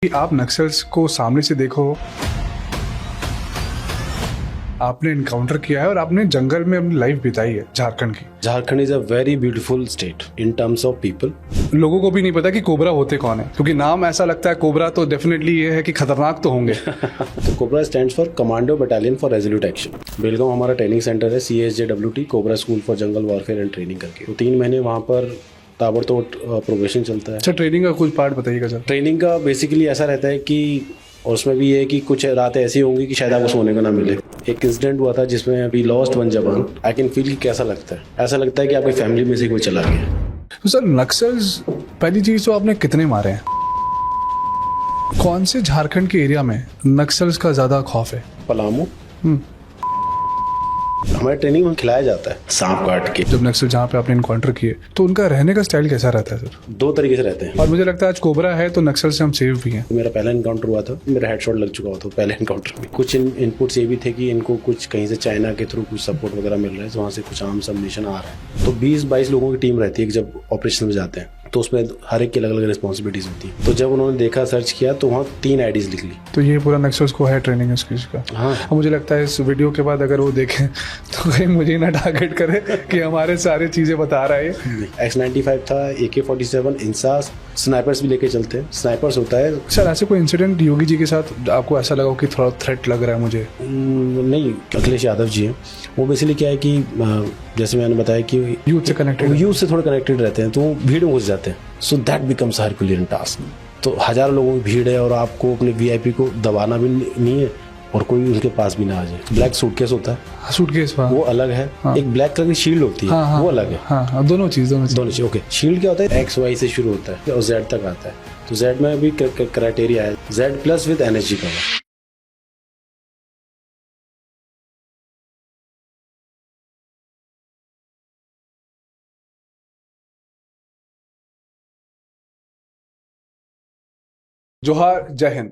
कि आप नक्सल्स को सामने से देखो, आपने इनकाउंटर किया है और आपने जंगल में अपनी लाइफ बिताई है झारखंड की। Jharkhand is a very beautiful state in terms of people. लोगों को भी नहीं पता कि कोबरा होते कौन है, क्योंकि नाम ऐसा लगता है कोबरा, तो डेफिनेटली ये है कि खतरनाक तो होंगे। तो COBRA stands for commando battalion for resolute action. Belgaum हमारा ट्रेनिंग सेंटर है, CSJWT cobra school for jungle warfare and training करके। तो 3 महीने वहाँ पर ताबड़तोड़ प्रोबेशन चलता है। अच्छा, ट्रेनिंग का कुछ पार्ट बताइएगा सर। ट्रेनिंग का बेसिकली ऐसा रहता है कि, और उसमें भी ये है कि कुछ रातें ऐसी होंगी कि शायद आपको सोने को ना मिले। एक इंसिडेंट हुआ था जिसमें वी लॉस्ट 1 जवान। आई कैन फील कि कैसा लगता है, ऐसा लगता है कि आपकी फैमिली में से कोई चला गया। तो सर नक्सल्स, पहली चीज तो आपने कितने मारे हैं? कौन से झारखंड के एरिया में नक्सल्स का ज्यादा खौफ है? पलामू। हमारे ट्रेनिंग में खिलाया जाता है सांप काट के। जब नक्सल जहाँ पे आपने इनकाउंटर किए तो उनका रहने का स्टाइल कैसा रहता है सर? 2 तरीके से रहते हैं। और मुझे लगता है आज कोबरा है तो नक्सल से हम सेफ भी हैं। मेरा पहला इनकाउंटर हुआ था, मेरा हेडशॉट लग चुका हुआ था पहले इनकाउंटर में। कुछ इनपुट्स ये भी थे कि इनको कुछ कहीं से चाइना के थ्रू कुछ सपोर्ट वगैरह मिल रहा है, वहाँ से कुछ आर्म्स अम्युनिशन आ रहा है। तो 20-22 लोगों की टीम रहती है कि जब ऑपरेशन में जाते हैं तो उसमें हर एक की अलग अलग रिस्पॉन्सिबिलिटीज होती है। तो जब उन्होंने देखा, सर्च किया, तो वहाँ 3 आईडीज लिख ली। तो ये पूरा नक्सल्स को है ट्रेनिंग इसकी का। हाँ। और मुझे लगता है इस वीडियो के बाद अगर वो देखें तो कहीं मुझे ना टारगेट करे कि हमारे सारी चीजें बता रहा है। X95 था, AK-47, इंसास, स्नाइपर्स भी लेके चलते हैं। स्नाइपर्स होता है। सर ऐसे कोई इंसिडेंट योगी जी के साथ आपको ऐसा लगा कि थोड़ा थ्रेट लग रहा है मुझे? नहीं, अखिलेश यादव जी हैं। वो बेसिकली क्या है कि जैसे मैंने बताया कि यूथ से कनेक्टेड, यूथ से थोड़ा कनेक्टेड रहते हैं, तो वो भीड़ में घुस जाते हैं। सो दैट बिकम्स हरक्यूलियन टास्क। तो हजारों लोगों की भीड़ है और आपको अपने VIP को दबाना भी नहीं है और कोई उनके पास भी ना आ जाए। ब्लैक सूटकेस होता है, सूटकेस वो अलग है। हाँ। एक ब्लैक कलर की शील्ड होती है, वो अलग है। हाँ, दोनों चीज। ओके। शील्ड क्या होता है? XY से शुरू होता है और Z तक आता है। तो Z में भी क्राइटेरिया है, Z+ विद NSG कवर। जोहार, जय हिंद।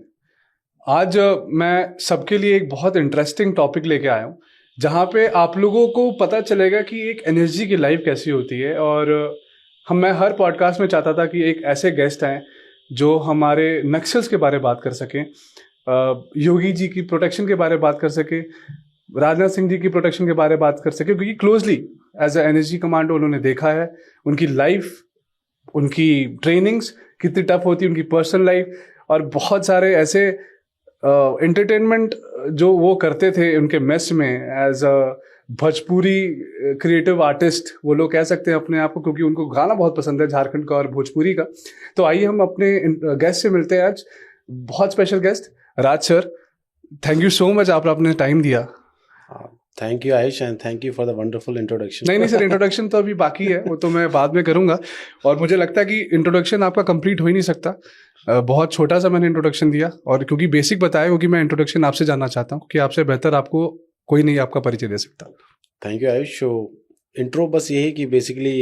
आज मैं सबके लिए एक बहुत इंटरेस्टिंग टॉपिक लेके आया हूँ, जहाँ पे आप लोगों को पता चलेगा कि एक एनर्जी की लाइफ कैसी होती है। और मैं हर पॉडकास्ट में चाहता था कि एक ऐसे गेस्ट आए जो हमारे नक्सल्स के बारे में बात कर सकें, योगी जी की प्रोटेक्शन के बारे में बात कर सके, राजनाथ सिंह जी की प्रोटेक्शन के बारे में बात कर सके, क्योंकि closely as a NSG commando उन्होंने देखा है उनकी लाइफ, उनकी ट्रेनिंग्स कितनी टफ होती है, उनकी पर्सनल लाइफ, और बहुत सारे ऐसे एंटरटेनमेंट जो वो करते थे उनके मेस में as a Bhojpuri creative artist, वो लोग कह सकते हैं अपने आप को, क्योंकि उनको गाना बहुत पसंद है झारखंड का और भोजपुरी का। तो आइए हम अपने गेस्ट से मिलते हैं आज। बहुत special guest Raj sir, thank you so much, आपने अपने टाइम दिया। Thank you Ayush and thank you for the wonderful introduction. नहीं सर, इंट्रोडक्शन तो अभी बाकी है, वो तो मैं बाद में करूंगा। और मुझे लगता है कि इंट्रोडक्शन आपका कंप्लीट हो ही नहीं सकता। बहुत छोटा सा मैंने इंट्रोडक्शन दिया, और क्योंकि बेसिक बताया, क्योंकि मैं इंट्रोडक्शन आपसे जानना चाहता हूँ कि आपसे बेहतर आपको कोई नहीं आपका परिचय दे सकता। Thank you Ayush. इंट्रो बस यही कि बेसिकली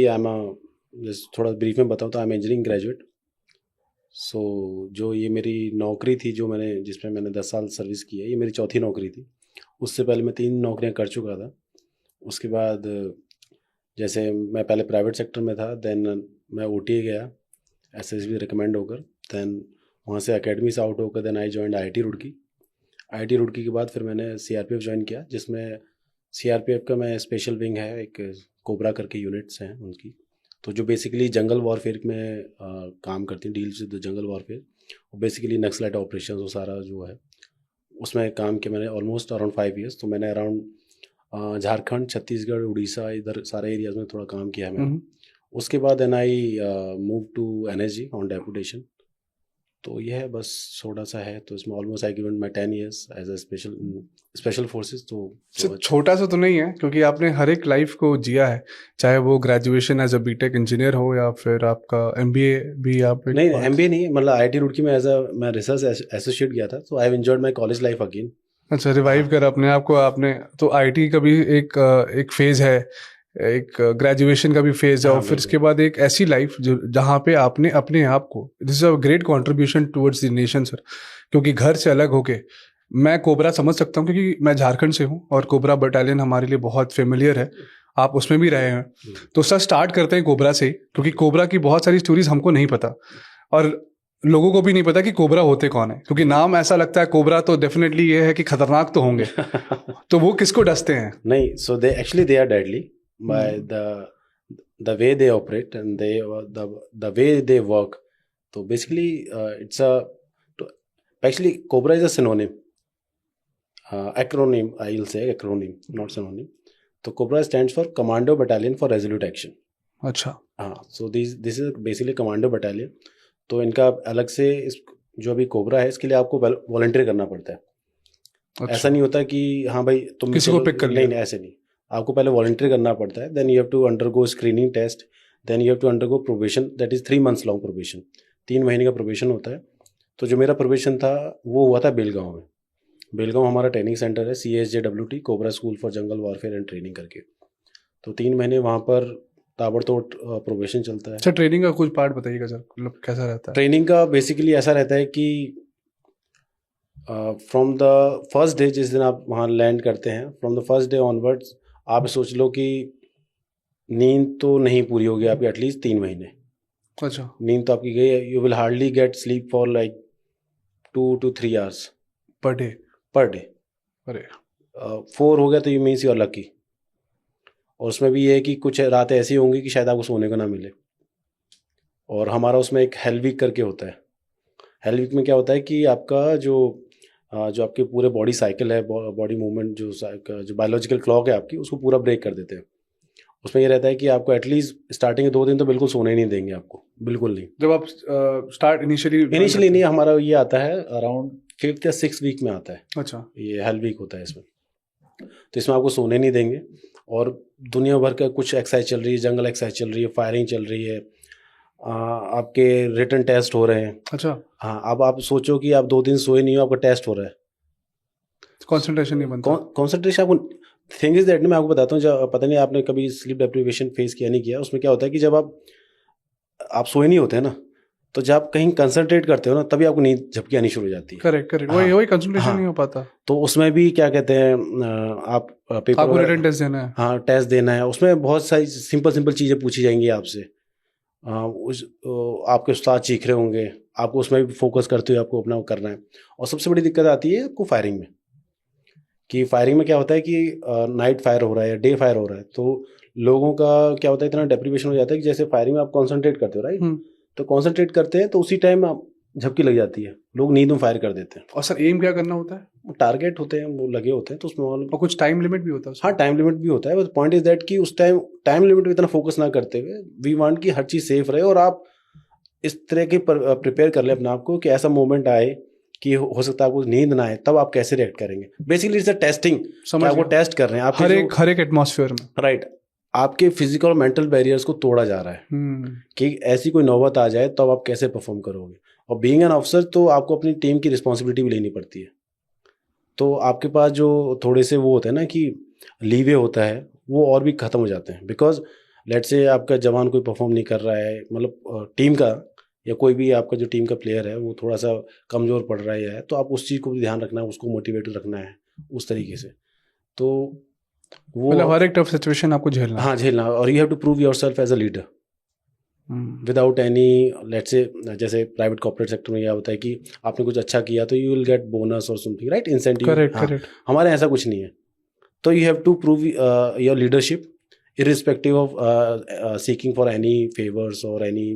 थोड़ा ब्रीफ में बताऊँ तो आई एम इंजीनियरिंग ग्रेजुएट। जो ये मेरी नौकरी थी, जिसमें मैंने 10 साल सर्विस की है, ये मेरी चौथी नौकरी थी। उससे पहले मैं 3 नौकरियां कर चुका था। उसके बाद जैसे मैं पहले प्राइवेट सेक्टर में था, देन मैं OTA गया SSB रिकमेंड होकर, देन वहाँ से एकेडमी से आउट होकर then I joined IIT Roorkee. IIT Roorkee के बाद फिर मैंने CRPF ज्वाइन किया, जिसमें CRPF का मैं स्पेशल विंग है, एक कोबरा करके यूनिट्स हैं उनकी। तो जो बेसिकली जंगल वॉरफेयर में काम करती हैं, डील्स विद जंगल वॉरफेयर, वो बेसिकली नक्सलाइट ऑपरेशन, वो सारा जो है उसमें काम किया मैंने ऑलमोस्ट अराउंड 5 ईयर्स। तो मैंने अराउंड झारखंड, छत्तीसगढ़, उड़ीसा, इधर सारे एरियाज में थोड़ा काम किया है मैंने। उसके बाद then I move to NSG on deputation. तो यह है बस थोड़ा सा है। तो इसमें almost I given my 10 years as a special forces. तो छोटा सा तो नहीं है, क्योंकि आपने हर एक लाइफ को जिया है, चाहे वो graduation as a BTech engineer हो या फिर आपका MBA भी। आप नहीं, MBA नहीं, मतलब IIT रुड़की में मैं रिसर्च एसोसिएट गया था। तो I have enjoyed my college life again. अच्छा, रिवाइव कर अपने आप को आपने। तो IIT का भी एक फेज है, एक ग्रेजुएशन का भी फेज है, और फिर इसके बाद एक ऐसी लाइफ जहाँ पे आपने अपने आप को, this is a great contribution towards the nation sir. क्योंकि घर से अलग होके मैं कोबरा समझ सकता हूँ, क्योंकि मैं झारखंड से हूँ और कोबरा बटालियन हमारे लिए बहुत फेमिलियर है, आप उसमें भी रहे हैं। तो सर स्टार्ट करते हैं कोबरा से, क्योंकि कोबरा की बहुत सारी स्टोरीज हमको नहीं पता। और लोगों को भी नहीं पता कि कोबरा होते कौन है, क्योंकि नाम ऐसा लगता है कोबरा तो डेफिनेटली ये है कि खतरनाक तो होंगे। तो वो किसको डसते हैं? नहीं, so they actually they are deadly by the way they operate and they the way they work. तो basically it's a actually COBRA is a synonym, acronym, I'll say acronym, not synonym. तो COBRA stands for commando battalion for resolute action. अच्छा। हाँ, so this is basically commando battalion. तो इनका अलग से जो अभी कोबरा है इसके लिए आपको वॉलंटियर करना पड़ता है. अच्छा। ऐसा नहीं होता कि हाँ भाई तुम किसी को पिक कर लिया. नहीं, ऐसे नहीं. आपको पहले वॉलंटियर करना पड़ता है. Then you have to undergo screening test. Then you have to undergo probation, that is 3 months long probation. 3 महीने का प्रोबेशन होता है. तो जो मेरा प्रोबेशन था वो हुआ था बेलगांव में. बेलगांव हमारा ट्रेनिंग सेंटर है, CSJWT, cobra school for jungle warfare and training करके. तो 3 महीने वहाँ पर ताबड़तोड़ प्रोबेशन चलता है. अच्छा, ट्रेनिंग का कुछ पार्ट बताइएगा सर, मतलब कैसा रहता है? ट्रेनिंग का बेसिकली ऐसा रहता है कि फ्रॉम द फर्स्ट डे, जिस दिन आप वहाँ लैंड करते हैं, from the first day onwards आप सोच लो कि नींद तो नहीं पूरी होगी आपकी एटलीस्ट 3 महीने. अच्छा। नींद तो आपकी गई. You will hardly get sleep for like 2 to 3 hours per day. अरे 4 हो गया तो you means you are lucky. और उसमें भी ये है कि कुछ रातें ऐसी होंगी कि शायद आपको सोने को ना मिले. और हमारा उसमें एक हेल वीक करके होता है. हेल वीक में क्या होता है कि आपका जो आपके पूरे बॉडी साइकिल है, बॉडी मूवमेंट, जो बायोलॉजिकल क्लॉक है आपकी, उसको पूरा ब्रेक कर देते हैं. उसमें ये रहता है कि आपको एटलीस्ट स्टार्टिंग के 2 दिन तो बिल्कुल सोने ही नहीं देंगे आपको, बिल्कुल नहीं. जब आप स्टार्ट इनिशियली नहीं, हमारा ये आता है अराउंड 5th या 6th वीक में आता है. अच्छा। ये हेल वीक होता है इसमें. तो इसमें आपको सोने नहीं देंगे और दुनिया भर का कुछ एक्सरसाइज चल रही है, जंगल एक्सरसाइज चल रही है, फायरिंग चल रही है, आपके रिटन टेस्ट हो रहे हैं. अच्छा। हाँ, अब आप सोचो कि आप 2 दिन सोए नहीं हो, आपका टेस्ट हो रहा है. कंसंट्रेशन नहीं बनता. कंसंट्रेशन आपको, थिंग इज दैट, मैं आपको बताता हूँ, जब पता नहीं आपने कभी स्लीप डेप्रिवेशन फेस किया नहीं किया. उसमें क्या होता है कि जब आप सोए नहीं होते हैं ना, तो जब आप कहीं कंसंट्रेट करते हो ना, तभी आपको नींद झपकी आनी शुरू हो जाती है. करेक्ट. वही कंसंट्रेशन नहीं हो पाता. तो उसमें भी क्या कहते हैं, आप पेपर, आपको रिटन टेस्ट देना है. हाँ, टेस्ट देना है. उसमें बहुत सारी सिंपल चीज़ें पूछी जाएंगी आपसे. आपके उस्ताद सीख रहे होंगे, आपको उसमें भी फोकस करते हुए आपको अपना करना है. और सबसे बड़ी दिक्कत आती है आपको फायरिंग में, कि फायरिंग में क्या होता है कि नाइट फायर हो रहा है या डे फायर हो रहा है. तो लोगों का क्या होता है, इतना डेप्रिवेशन हो जाता है कि जैसे फायरिंग में आप कॉन्सेंट्रेट करते हो, राइट, तो कॉन्सेंट्रेट करते हैं तो उसी टाइम आप झपकी लग जाती है, लोग नींद में फायर कर देते हैं. और सर एम क्या करना होता है? वो टारगेट होते हैं, वो लगे होते हैं, तो उसमें और कुछ टाइम लिमिट भी होता है? हाँ, टाइम लिमिट भी होता है. बट पॉइंट इज दैट कि उस टाइम लिमिट में इतना फोकस ना करते हुए, वी वांट कि हर चीज़ सेफ रहे और आप इस तरह के प्रिपेयर कर ले अपने आप को कि ऐसा मोमेंट आए कि हो सकता है आपको नींद ना आए, तब आप कैसे रिएक्ट करेंगे. Basically it's a testing. आपको टेस्ट कर रहे हैं आप हर एक एटमॉस्फेयर में, राइट. आपके फिजिकल और मेंटल बैरियर्स को तोड़ा जा रहा है कि ऐसी कोई नौबत आ जाए तो आप कैसे परफॉर्म करोगे. और बीइंग एन ऑफिसर तो आपको अपनी टीम की रिस्पॉन्सिबिलिटी भी लेनी पड़ती है. तो आपके पास जो थोड़े से वो होते हैं ना कि लीवे होता है, वो और भी ख़त्म हो जाते हैं. बिकॉज लेट से आपका जवान कोई परफॉर्म नहीं कर रहा है, मतलब टीम का या कोई भी आपका जो टीम का प्लेयर है वो थोड़ा सा कमज़ोर पड़ रहा है, तो आप उस चीज़ को भी ध्यान रखना है, उसको मोटिवेटेड रखना है उस तरीके से. तो वो मतलब हर एक टफ सिचुएशन आपको झेलना. हाँ, झेलना. और you have to prove yourself as a leader without any, let's say जैसे प्राइवेट कॉर्पोरेट सेक्टर में यह होता है कि आपने कुछ अच्छा किया तो यू विल गेट बोनस और समथिंग, राइट, इंसेंटिव. करेक्ट. हमारे ऐसा कुछ नहीं है. तो you have to prove your leadership irrespective of seeking for any favors or any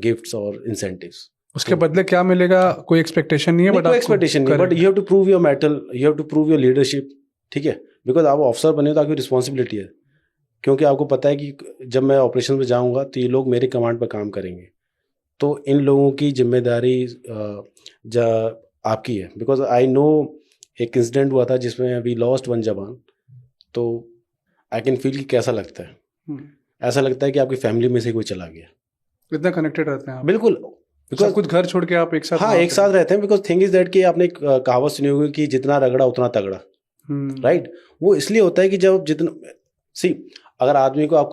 gifts or incentives. उसके बदले क्या मिलेगा कोई एक्सपेक्टेशन नहीं है. बट कोई एक्सपेक्टेशन नहीं, but you have to prove your mettle, you have to prove your leadership. ठीक है, बिकॉज आप ऑफिसर बने हो तो आपकी रिस्पॉन्सिबिलिटी है. क्योंकि आपको पता है कि जब मैं ऑपरेशन में जाऊंगा तो ये लोग मेरे कमांड पर काम करेंगे, तो इन लोगों की जिम्मेदारी आपकी है. बिकॉज आई नो एक इंसिडेंट हुआ था जिसमें वी लॉस्ट 1 जवान. तो आई कैन फील कि कैसा लगता है. ऐसा लगता है कि आपकी फैमिली में से कोई चला गया. इतना कनेक्टेड रहते हैं आप. बिल्कुल. सब कुछ घर छोड़ के आप एक साथ. हाँ, एक साथ रहते हैं. बिकॉज थिंग इज दैट कि आपने एक कहावत सुनी होगी कि जितना रगड़ा उतना तगड़ा, राइट. वो इसलिए होता है कि जब जितना अगर आदमी को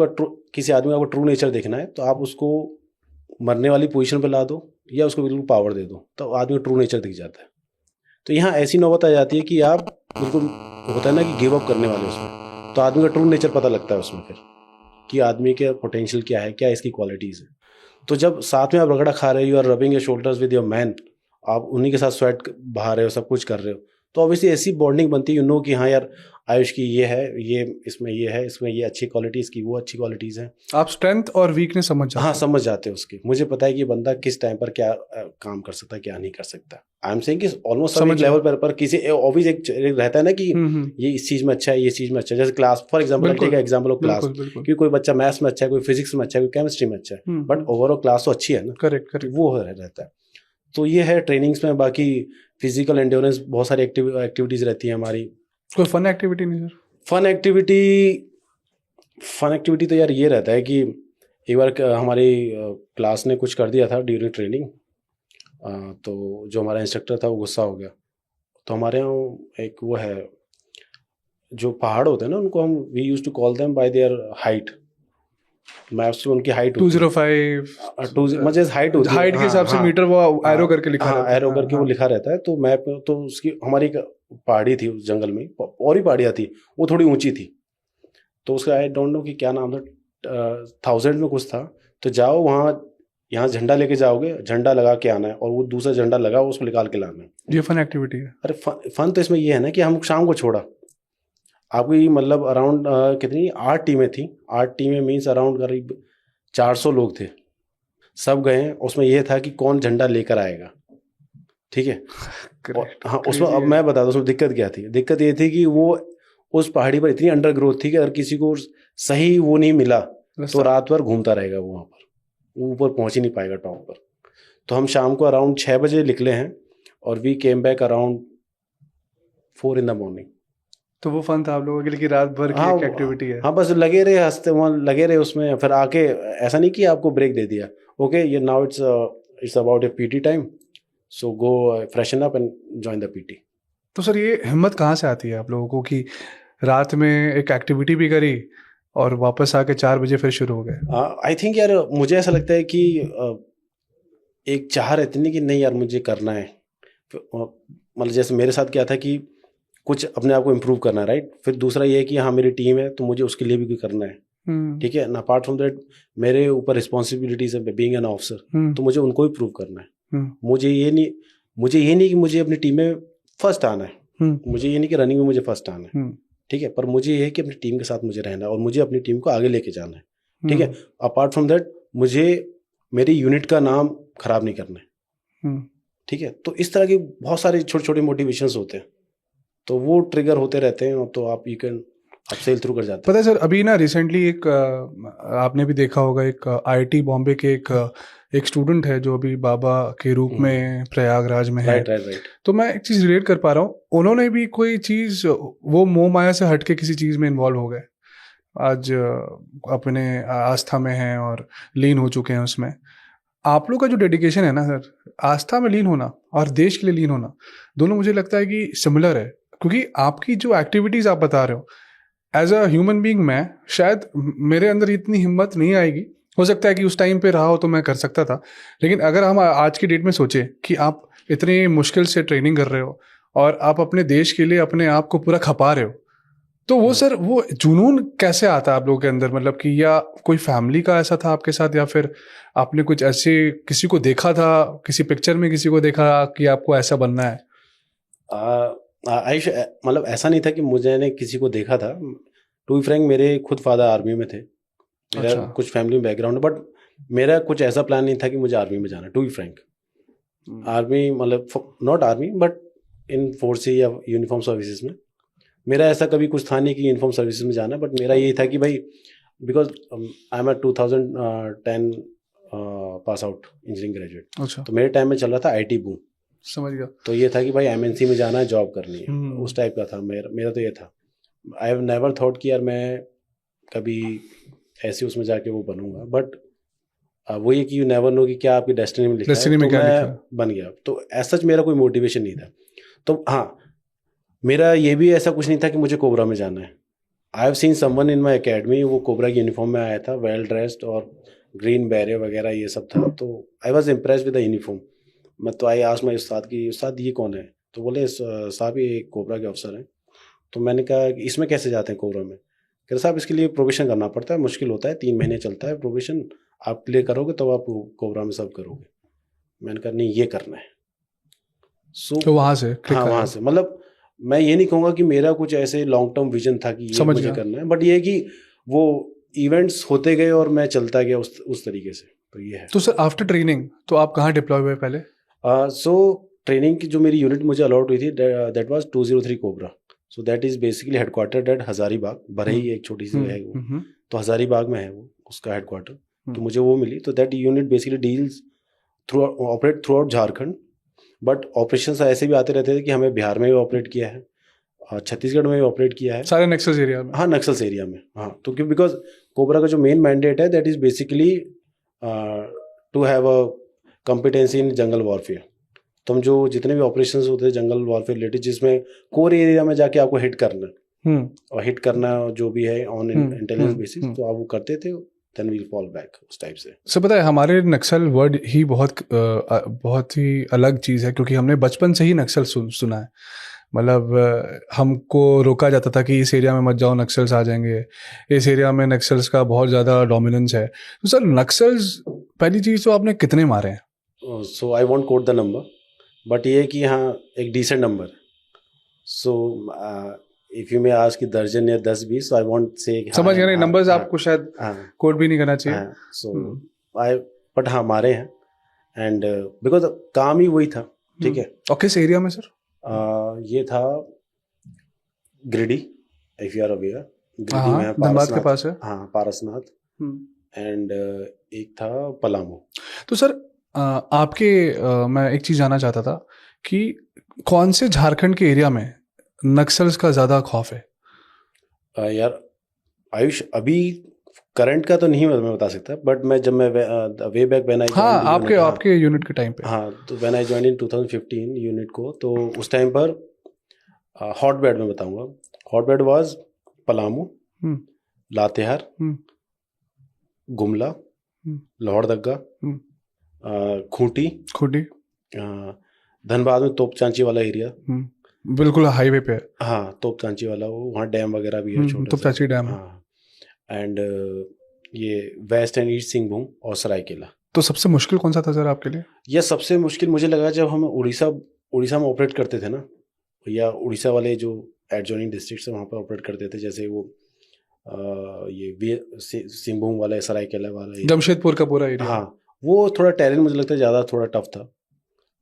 किसी आदमी को आपको ट्रू नेचर देखना है तो आप उसको मरने वाली पोजीशन पे ला दो या उसको बिल्कुल पावर दे दो, तो आदमी को ट्रू नेचर दिख जाता है. तो यहाँ ऐसी नौबत आ जाती है कि आप बिल्कुल, होता है ना कि गिव अप करने वाले उसमें, तो आदमी का ट्रू नेचर पता लगता है उसमें फिर कि आदमी के पोटेंशियल क्या है, क्या इसकी क्वालिटीज़ है. तो जब साथ में आप रगड़ा खा रहे हो, you are rubbing your shoulders with your man, आप उन्हीं के साथ स्वेट बहा रहे हो, सब कुछ कर रहे हो, तो ऑब्वियसली ऐसी बॉन्डिंग बनती है, यू नो कि हाँ यार आयुष की ये है, ये इसमें ये है, इसमें ये अच्छी क्वालिटी, इसकी वो अच्छी क्वालिटीज़ हैं। आप स्ट्रेंथ और वीकनेस समझ जाते हाँ, हो। समझ जाते हो उसकी। मुझे पता है कि ये बंदा किस टाइम पर क्या काम कर सकता है, क्या नहीं कर सकता। आई एम सेइंग कि ऑलमोस्ट सब समझ एक लेवल पर किसी ऑब्वियस एक रहता है ना कि ये इस चीज़ में अच्छा है, ये चीज़ में अच्छा है। जैसे क्लास फॉर एग्जाम्पल, बिल्कुल, ठीक है, एग्जाम्पल ऑफ क्लास, बिल्कुल बिल्कुल। कि कोई बच्चा मैथ्स में अच्छा है, कोई फिजिक्स में अच्छा है, कोई केमिस्ट्री में अच्छा है, बट ओवरऑल क्लास तो अच्छी है ना। Correct correct. वो रहता है। तो ये है ट्रेनिंग्स में। बाकी फिजिकल एंड्योरेंस, बहुत सारी एक्टिविटीज़ रहती हैं हमारी। कोई फन एक्टिविटी नहीं सर? फन एक्टिविटी तो यार ये रहता है कि एक बार हमारी क्लास ने कुछ कर दिया था ड्यूरिंग ट्रेनिंग, तो जो हमारा इंस्ट्रक्टर था वो गुस्सा हो गया। तो हमारे यहाँ एक वो है, जो पहाड़ होते हैं ना, उनको हम we use to call them by their height. Maps में उनकी हाइट 205 मुझे हाइट होती है, हाइट के हिसाब से मीटर वो एरो करके लिखा रहता है। एरो करके वो लिखा रहता है। तो मैप में तो उसकी हमारी एक पहाड़ी थी उस जंगल में, और भी पहाड़ियाँ थी, वो थोड़ी ऊंची थी। तो उसका आई डोंट नो कि क्या नाम था, 1000 में कुछ था। तो जाओ वहाँ, यहाँ झंडा लेके जाओगे, झंडा लगा के आना है, और वो दूसरा झंडा लगा उसको निकाल के लाना है। ये फन एक्टिविटी है। अरे फन तो इसमें ये है ना कि हम शाम को छोड़ा, आपकी मतलब अराउंड कितनी 8 टीमें थी। 8 टीमें मीन्स अराउंड करीब 400 लोग थे। सब गए, उसमें यह था कि कौन झंडा लेकर आएगा, ठीक है। हाँ, उसमें अब मैं बता दूं उसमें दिक्कत क्या थी। दिक्कत ये थी कि वो उस पहाड़ी पर इतनी अंडरग्रोथ थी कि अगर किसी को सही वो नहीं मिला तो रात भर घूमता रहेगा वो, वहाँ पर ऊपर पहुँच ही नहीं पाएगा टॉप पर। तो हम शाम को अराउंड 6 बजे निकले हैं, और we came back around 4 in the morning। तो वो फन था आप लोगों के लिए कि रात भर की एक एक्टिविटी है। हाँ, बस लगे रहे, हंसते वहाँ लगे रहे उसमें। फिर आके ऐसा नहीं कि आपको ब्रेक दे दिया, ओके ये now it's about A PT time, so go freshen up and join the PT. तो सर ये हिम्मत कहाँ से आती है आप लोगों को कि रात में एक एक्टिविटी भी करी और वापस आके 4 बजे फिर शुरू हो गए? आई थिंक यार, मुझे ऐसा लगता है कि एक चाह रहती नहीं कि नहीं यार मुझे करना है। मतलब जैसे मेरे साथ क्या था कि कुछ अपने आप को इम्प्रूव करना है, राइट। फिर दूसरा ये है कि हाँ मेरी टीम है तो मुझे उसके लिए भी कुछ करना है, ठीक है ना। अपार्ट फ्रॉम दैट मेरे ऊपर रिस्पॉन्सिबिलिटीज है बीइंग एन ऑफिसर, तो मुझे उनको भी प्रूव करना है। मुझे ये नहीं कि मुझे अपनी टीम में फर्स्ट आना है, मुझे ये नहीं कि रनिंग में मुझे फर्स्ट आना है, ठीक है। पर मुझे ये है कि अपनी टीम के साथ मुझे रहना है और मुझे अपनी टीम को आगे लेके जाना है, ठीक है। अपार्ट फ्रॉम दैट मुझे मेरी यूनिट का नाम खराब नहीं करना है, ठीक है। तो इस तरह की बहुत सारे छोटे छोटे मोटिवेशंस होते हैं, तो वो ट्रिगर होते रहते हैं, तो आप सेल थ्रू कर जाते हैं। पता है सर, अभी ना रिसेंटली एक आपने भी देखा होगा, एक IIT बॉम्बे के एक स्टूडेंट है जो अभी बाबा के रूप में प्रयागराज में है। राइट। तो मैं एक चीज़ रिलेट कर पा रहा हूँ, उन्होंने भी कोई चीज़, वो मोह माया से हट के किसी चीज़ में इन्वॉल्व हो गए, आज अपने आस्था में हैं और लीन हो चुके हैं उसमें। आप लोग का जो डेडिकेशन है ना सर, आस्था में लीन होना और देश के लिए लीन होना, दोनों मुझे लगता है कि सिमिलर है। क्योंकि आपकी जो एक्टिविटीज़ आप बता रहे हो, एज अ ह्यूमन बीइंग मैं शायद मेरे अंदर इतनी हिम्मत नहीं आएगी। हो सकता है कि उस टाइम पे रहा हो तो मैं कर सकता था, लेकिन अगर हम आज की डेट में सोचें कि आप इतनी मुश्किल से ट्रेनिंग कर रहे हो और आप अपने देश के लिए अपने आप को पूरा खपा रहे हो, तो वो सर वो जुनून कैसे आता है आप लोगों के अंदर? मतलब कि या कोई फैमिली का ऐसा था आपके साथ, या फिर आपने कुछ ऐसे किसी को देखा था, किसी पिक्चर में किसी को देखा कि आपको ऐसा बनना है? आयुष, मतलब ऐसा नहीं था कि मुझे किसी को देखा था। टू बी फ्रैंक, मेरे खुद फादर आर्मी में थे, मेरा कुछ फैमिली बैकग्राउंड, बट मेरा कुछ ऐसा प्लान नहीं था कि मुझे आर्मी में जाना। टू बी फ्रैंक, आर्मी मतलब not army but in force या यूनिफॉर्म सर्विसेज में मेरा ऐसा कभी कुछ था नहीं कि यूनिफॉर्म सर्विसेज में जाना। बट मेरा ये था कि भाई, because I am 2010 pass out engineering graduate, तो मेरे टाइम में चल रहा था IT बूम, समझ गया। तो ये था कि भाई MNC में जाना है, जॉब करनी है, उस टाइप का था मेरा तो ये था। आई हैव नेवर थॉट कि यार मैं कभी ऐसे उसमें जाके वो बनूंगा, बट वो ये कि यू नेवर नो कि क्या आपकी डेस्टिनी में लिखा है, तो मैं बन गया। तो ऐसा मेरा कोई मोटिवेशन नहीं था। तो हाँ, मेरा ये भी ऐसा कुछ नहीं था कि मुझे कोबरा में जाना है। I have seen someone in my academy, वो कोबरा की यूनिफॉर्म में आया था, वेल ड्रेस्ड और ग्रीन बैरियर वगैरह ये सब था, तो I was impressed with the uniform. मैं तो आई आस्क्ड माय उस्ताद कि उस्ताद ये कौन है, तो बोले साहब ये कोबरा के अफसर हैं। तो मैंने कहा इसमें कैसे जाते हैं कोबरा में? कह रहे साहब इसके लिए प्रोबेशन करना पड़ता है, मुश्किल होता है, 3 महीने चलता है प्रोबेशन, आप क्लियर करोगे तो आप कोबरा में सब करोगे। मैंने कहा नहीं ये करना है। सो तो वहां से click हाँ करा। वहाँ से मतलब मैं ये नहीं कहूँगा कि मेरा कुछ ऐसे लॉन्ग टर्म विजन था कि ये समझ मुझे गया। करना है, बट ये है कि वो इवेंट्स होते गए और मैं चलता गया उस तरीके से। तो ये है। तो सर आफ्टर ट्रेनिंग तो आप कहाँ डिप्लॉय हुए पहले? सो ट्रेनिंग की जो मेरी यूनिट मुझे अलॉट हुई थी that was 203 Cobra. So that is basically headquartered at Hazaribagh, भरई एक छोटी सी है वो, तो हजारीबाग में है वो उसका हेडक्वार्टर। तो मुझे वो मिली। तो that unit basically deals operate through out Jharkhand, but operations ऐसे भी आते रहते थे कि हमें बिहार में भी ऑपरेट किया है, छत्तीसगढ़ में भी ऑपरेट किया है, सारे नक्सल्स एरिया में। हाँ नक्सल्स एरिया में। हाँ तो क्यों, बिकॉज कोबरा का जो मेन मैंडेट है that is basically to have a competency in jungle warfare. तो हम जो जितने भी ऑपरेशंस होते हैं जंगल वॉरफेयर रिलेटेड, जिसमें कोर एरिया में जाके आपको हिट करना है और हिट करना जो भी है ऑन इंटेलिजेंस बेसिस, तो आप वो करते थे, देन वील फॉल बैक उस टाइप से। सर पता है हमारे नक्सल वर्ड ही बहुत ही अलग चीज़ है, क्योंकि हमने बचपन से ही नक्सल सुना है। मतलब हमको रोका जाता था कि इस एरिया में मत जाओ, नक्सल्स आ जाएंगे, इस एरिया में नक्सल्स का बहुत ज़्यादा डोमिनेंस है। तो सर नक्सल्स पहली चीज़ तो आपने कितने मारे हैं? So I won't quote the number, but ये कि हाँ एक decent number. So if you may ask कि दर्जन या 10-20, आई वॉन्ट से समझ गया, नहीं नंबर्स आपको शायद कोट भी नहीं करना चाहिए। सो आई बट हाँ मारे हैं, एंड बिकॉज काम ही वही था। ठीक है। और किस एरिया में सर? ये था Giridih, if you are aware. Giridih हाँ, में है धनबाद के पारसनाथ। पास है। हाँ पारसनाथ। एंड एक था पलामू। तो सर मैं एक चीज़ जानना चाहता था कि कौन से झारखंड के एरिया में नक्सल्स का ज़्यादा खौफ है? यार आयुष अभी करंट का तो नहीं मैं बता सकता, बट मैं जब मैं वे बैक व्हेन आई हाँ आपके यूनिट के टाइम पे। हाँ तो when I join in 2015 unit को, तो उस टाइम पर हॉट बेड में बताऊंगा। Hot bed was Palamu, Latehar, Gumla, Lohardaga, Khunti, Dhanbad में तोप चांची वाला एरिया, बिल्कुल हाईवे पे है। हाँ तोप चांची वाला, वो वहाँ डैम वगैरह भी है छोटा तोप चांची डैम है। हाँ। एंड ये वेस्ट एंड ईस्ट सिंहभूम और सरायकेला। तो सबसे मुश्किल कौन सा था सर आपके लिए? यह सबसे मुश्किल मुझे लगा जब हम उड़ीसा में ऑपरेट करते थे ना, या उड़ीसा वाले जो एडजॉइनिंग डिस्ट्रिक्ट से वहाँ पर ऑपरेट करते थे, जैसे वो ये सिंहभूम वाला, सरायकेला वाला, जमशेदपुर का पूरा एरिया। हाँ वो थोड़ा टेरेन मुझे लगता है ज़्यादा थोड़ा टफ था।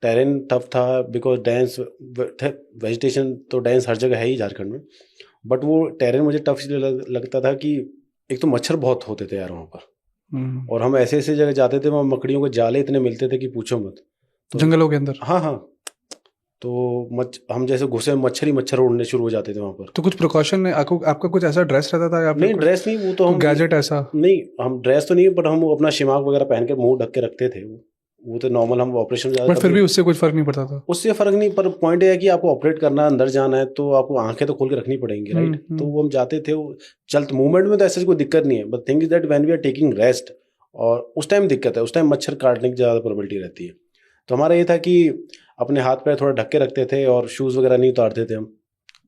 टेरेन टफ था बिकॉज डेंस वेजिटेशन, तो डेंस हर जगह है ही झारखंड में, बट वो टेरेन मुझे टफ इसलिए लगता था कि एक तो मच्छर बहुत होते थे यार वहाँ पर, और हम ऐसे ऐसे जगह जाते थे वहाँ मकड़ियों के जाले इतने मिलते थे कि पूछो मत। तो जंगलों के अंदर। हाँ तो हम जैसे घुसे मच्छर ही मच्छर उड़ने शुरू हो जाते थे वहाँ पर। तो कुछ प्रिकॉशन आपका कुछ ऐसा ड्रेस रहता था या नहीं ड्रेस नहीं, वो तो हम गैजेट ऐसा नहीं, हम ड्रेस तो नहीं, बट हम अपना शिमाक वगैरह पहन के मुंह ढक के रखते थे। वो तो नॉर्मल हम ऑपरेशन में, बट फिर भी उससे कुछ फर्क नहीं पड़ता था। उससे फर्क नहीं, पर पॉइंट ये है कि आपको ऑपरेट करना, अंदर जाना है तो आपको आंखें तो खोल के रखनी पड़ेंगी, राइट। तो वो हम जाते थे, चलते मूवमेंट में तो ऐसे कोई दिक्कत नहीं है, but thing is that when we are taking rest, और उस टाइम दिक्कत है, उस टाइम मच्छर काटने की ज़्यादा प्रोबेबिलिटी रहती है। तो हमारा ये था कि अपने हाथ पैर थोड़ा ढक के रखते थे, और शूज़ वगैरह नहीं उतारते थे हम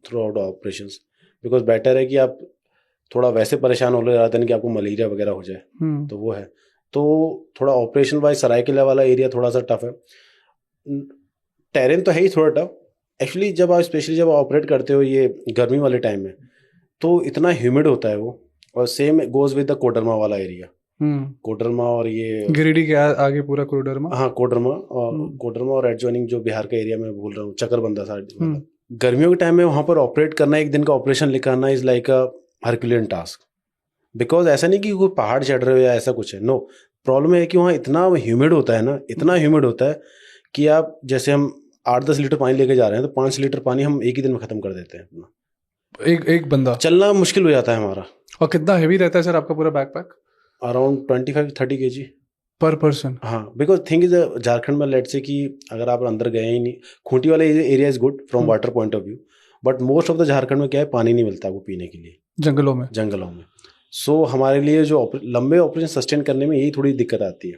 through out operations, because better है कि आप थोड़ा वैसे परेशान हो रहे हैं कि आपको मलेरिया वगैरह हो जाए। तो वो है, तो थोड़ा ऑपरेशन वाइज सरायकेला वाला एरिया थोड़ा सा टफ है। टेरेन तो है ही थोड़ा टफ एक्चुअली, जब आप स्पेशली जब ऑपरेट करते हो ये गर्मी वाले टाइम में, तो इतना ह्यूमिड होता है वो, और same goes with the Koderma वाला एरिया। कोडरमा और ये गिरिडीह के आगे पूरा कोडरमा। हाँ कोडरमा और एडजॉइनिंग जो बिहार का एरिया में भूल रहा हूँ, चकरबंदा साइड। गर्मियों के टाइम में वहाँ पर ऑपरेट करना, एक दिन का ऑपरेशन लेकर आना is like a Herculean task, because ऐसा नहीं कि कोई पहाड़ चढ़ रहे हो या ऐसा कुछ है, नो। प्रॉब्लम है कि वहाँ इतना ह्यूमिड होता है ना, इतना ह्यूमिड होता है कि आप जैसे हम 8-10 लीटर पानी लेके जा रहे हैं, तो 5 लीटर पानी हम एक ही दिन में खत्म कर देते हैं अपना। एक बंदा चलना चलना मुश्किल हो जाता है हमारा। और कितना हेवी रहता है सर आपका पूरा बैकपैक? अराउंड 25-30 kg पर पर्सन। हाँ, बिकॉज थिंग इज झारखंड में लेट से कि अगर आप अंदर गए ही नहीं, खूंटी वाला area is good from water point of view, but most of the Jharkhand में क्या है, पानी नहीं मिलता वो पीने के लिए, जंगलों में। सो हमारे लिए जो लंबे ऑपरेशन सस्टेन करने में यही थोड़ी दिक्कत आती है,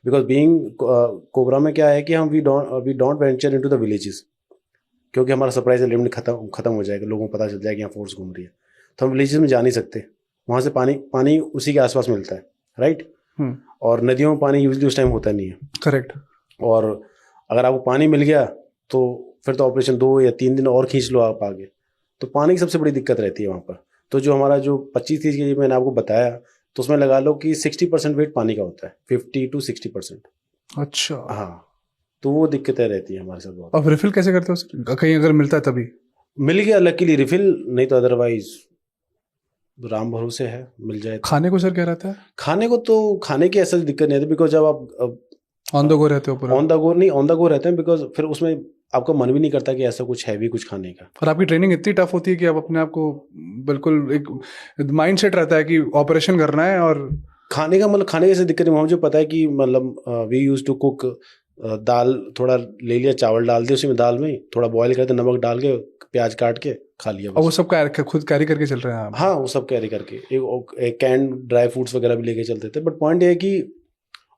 बिकॉज बीइंग कोबरा में क्या है कि हम we don't venture into the villages, क्योंकि हमारा सरप्राइज एलिमेंट खत्म हो जाएगा, लोगों को पता चल जाएगा यहाँ फोर्स घूम रही है, तो हम विलेजेस में जा नहीं सकते। वहाँ से पानी उसी के आसपास मिलता है, राइट। और नदियों में पानी यूजली उस टाइम होता नहीं है। करेक्ट। और अगर आपको पानी मिल गया तो फिर तो ऑपरेशन 2 या 3 दिन और खींच लो आप आगे। तो पानी की सबसे बड़ी दिक्कत रहती है वहाँ पर। तो जो हमारा जो 25-30 के जी मैंने आपको बताया, तो उसमें लगा लो कि 60% वेट पानी का होता है, 50 to 60%। अच्छा। हाँ, तो वो दिक्कतें रहती है हमारे साथ बहुत। अब रिफिल कैसे करते हो सर? कहीं अगर मिलता है तभी? मिल गया लकीली रिफिल, नहीं तो अदरवाइज राम भरोसे है, मिल जाए तो। खाने को सर क्या रहता है? खाने को तो खाने की ऐसा दिक्कत नहीं आती, बिकॉज जब आप ऑन द गो रहते हो पूरा? ऑन द गो नहीं, ऑन द गो रहते हैं, बिकॉज फिर उसमें आपका मन भी नहीं करता कि ऐसा कुछ हैवी कुछ खाने का। और आपकी ट्रेनिंग इतनी टफ होती है कि आप अपने आप को बिल्कुल एक माइंड सेट रहता है कि ऑपरेशन करना है। और खाने का मतलब खाने की ऐसी दिक्कत नहीं, मुझे पता है कि मतलब वी यूज टू कुक, दाल थोड़ा ले लिया, चावल डाल दिया, उसी में दाल में थोड़ा बॉईल करते, नमक डाल के, प्याज काट के खा लिया। और वो सब खुद कैरी करके चल रहे हैं आप? हाँ, वो सब कैरी करके, एक कैन ड्राई फ्रूट्स वगैरह भी लेके चलते थे। बट पॉइंट ये है कि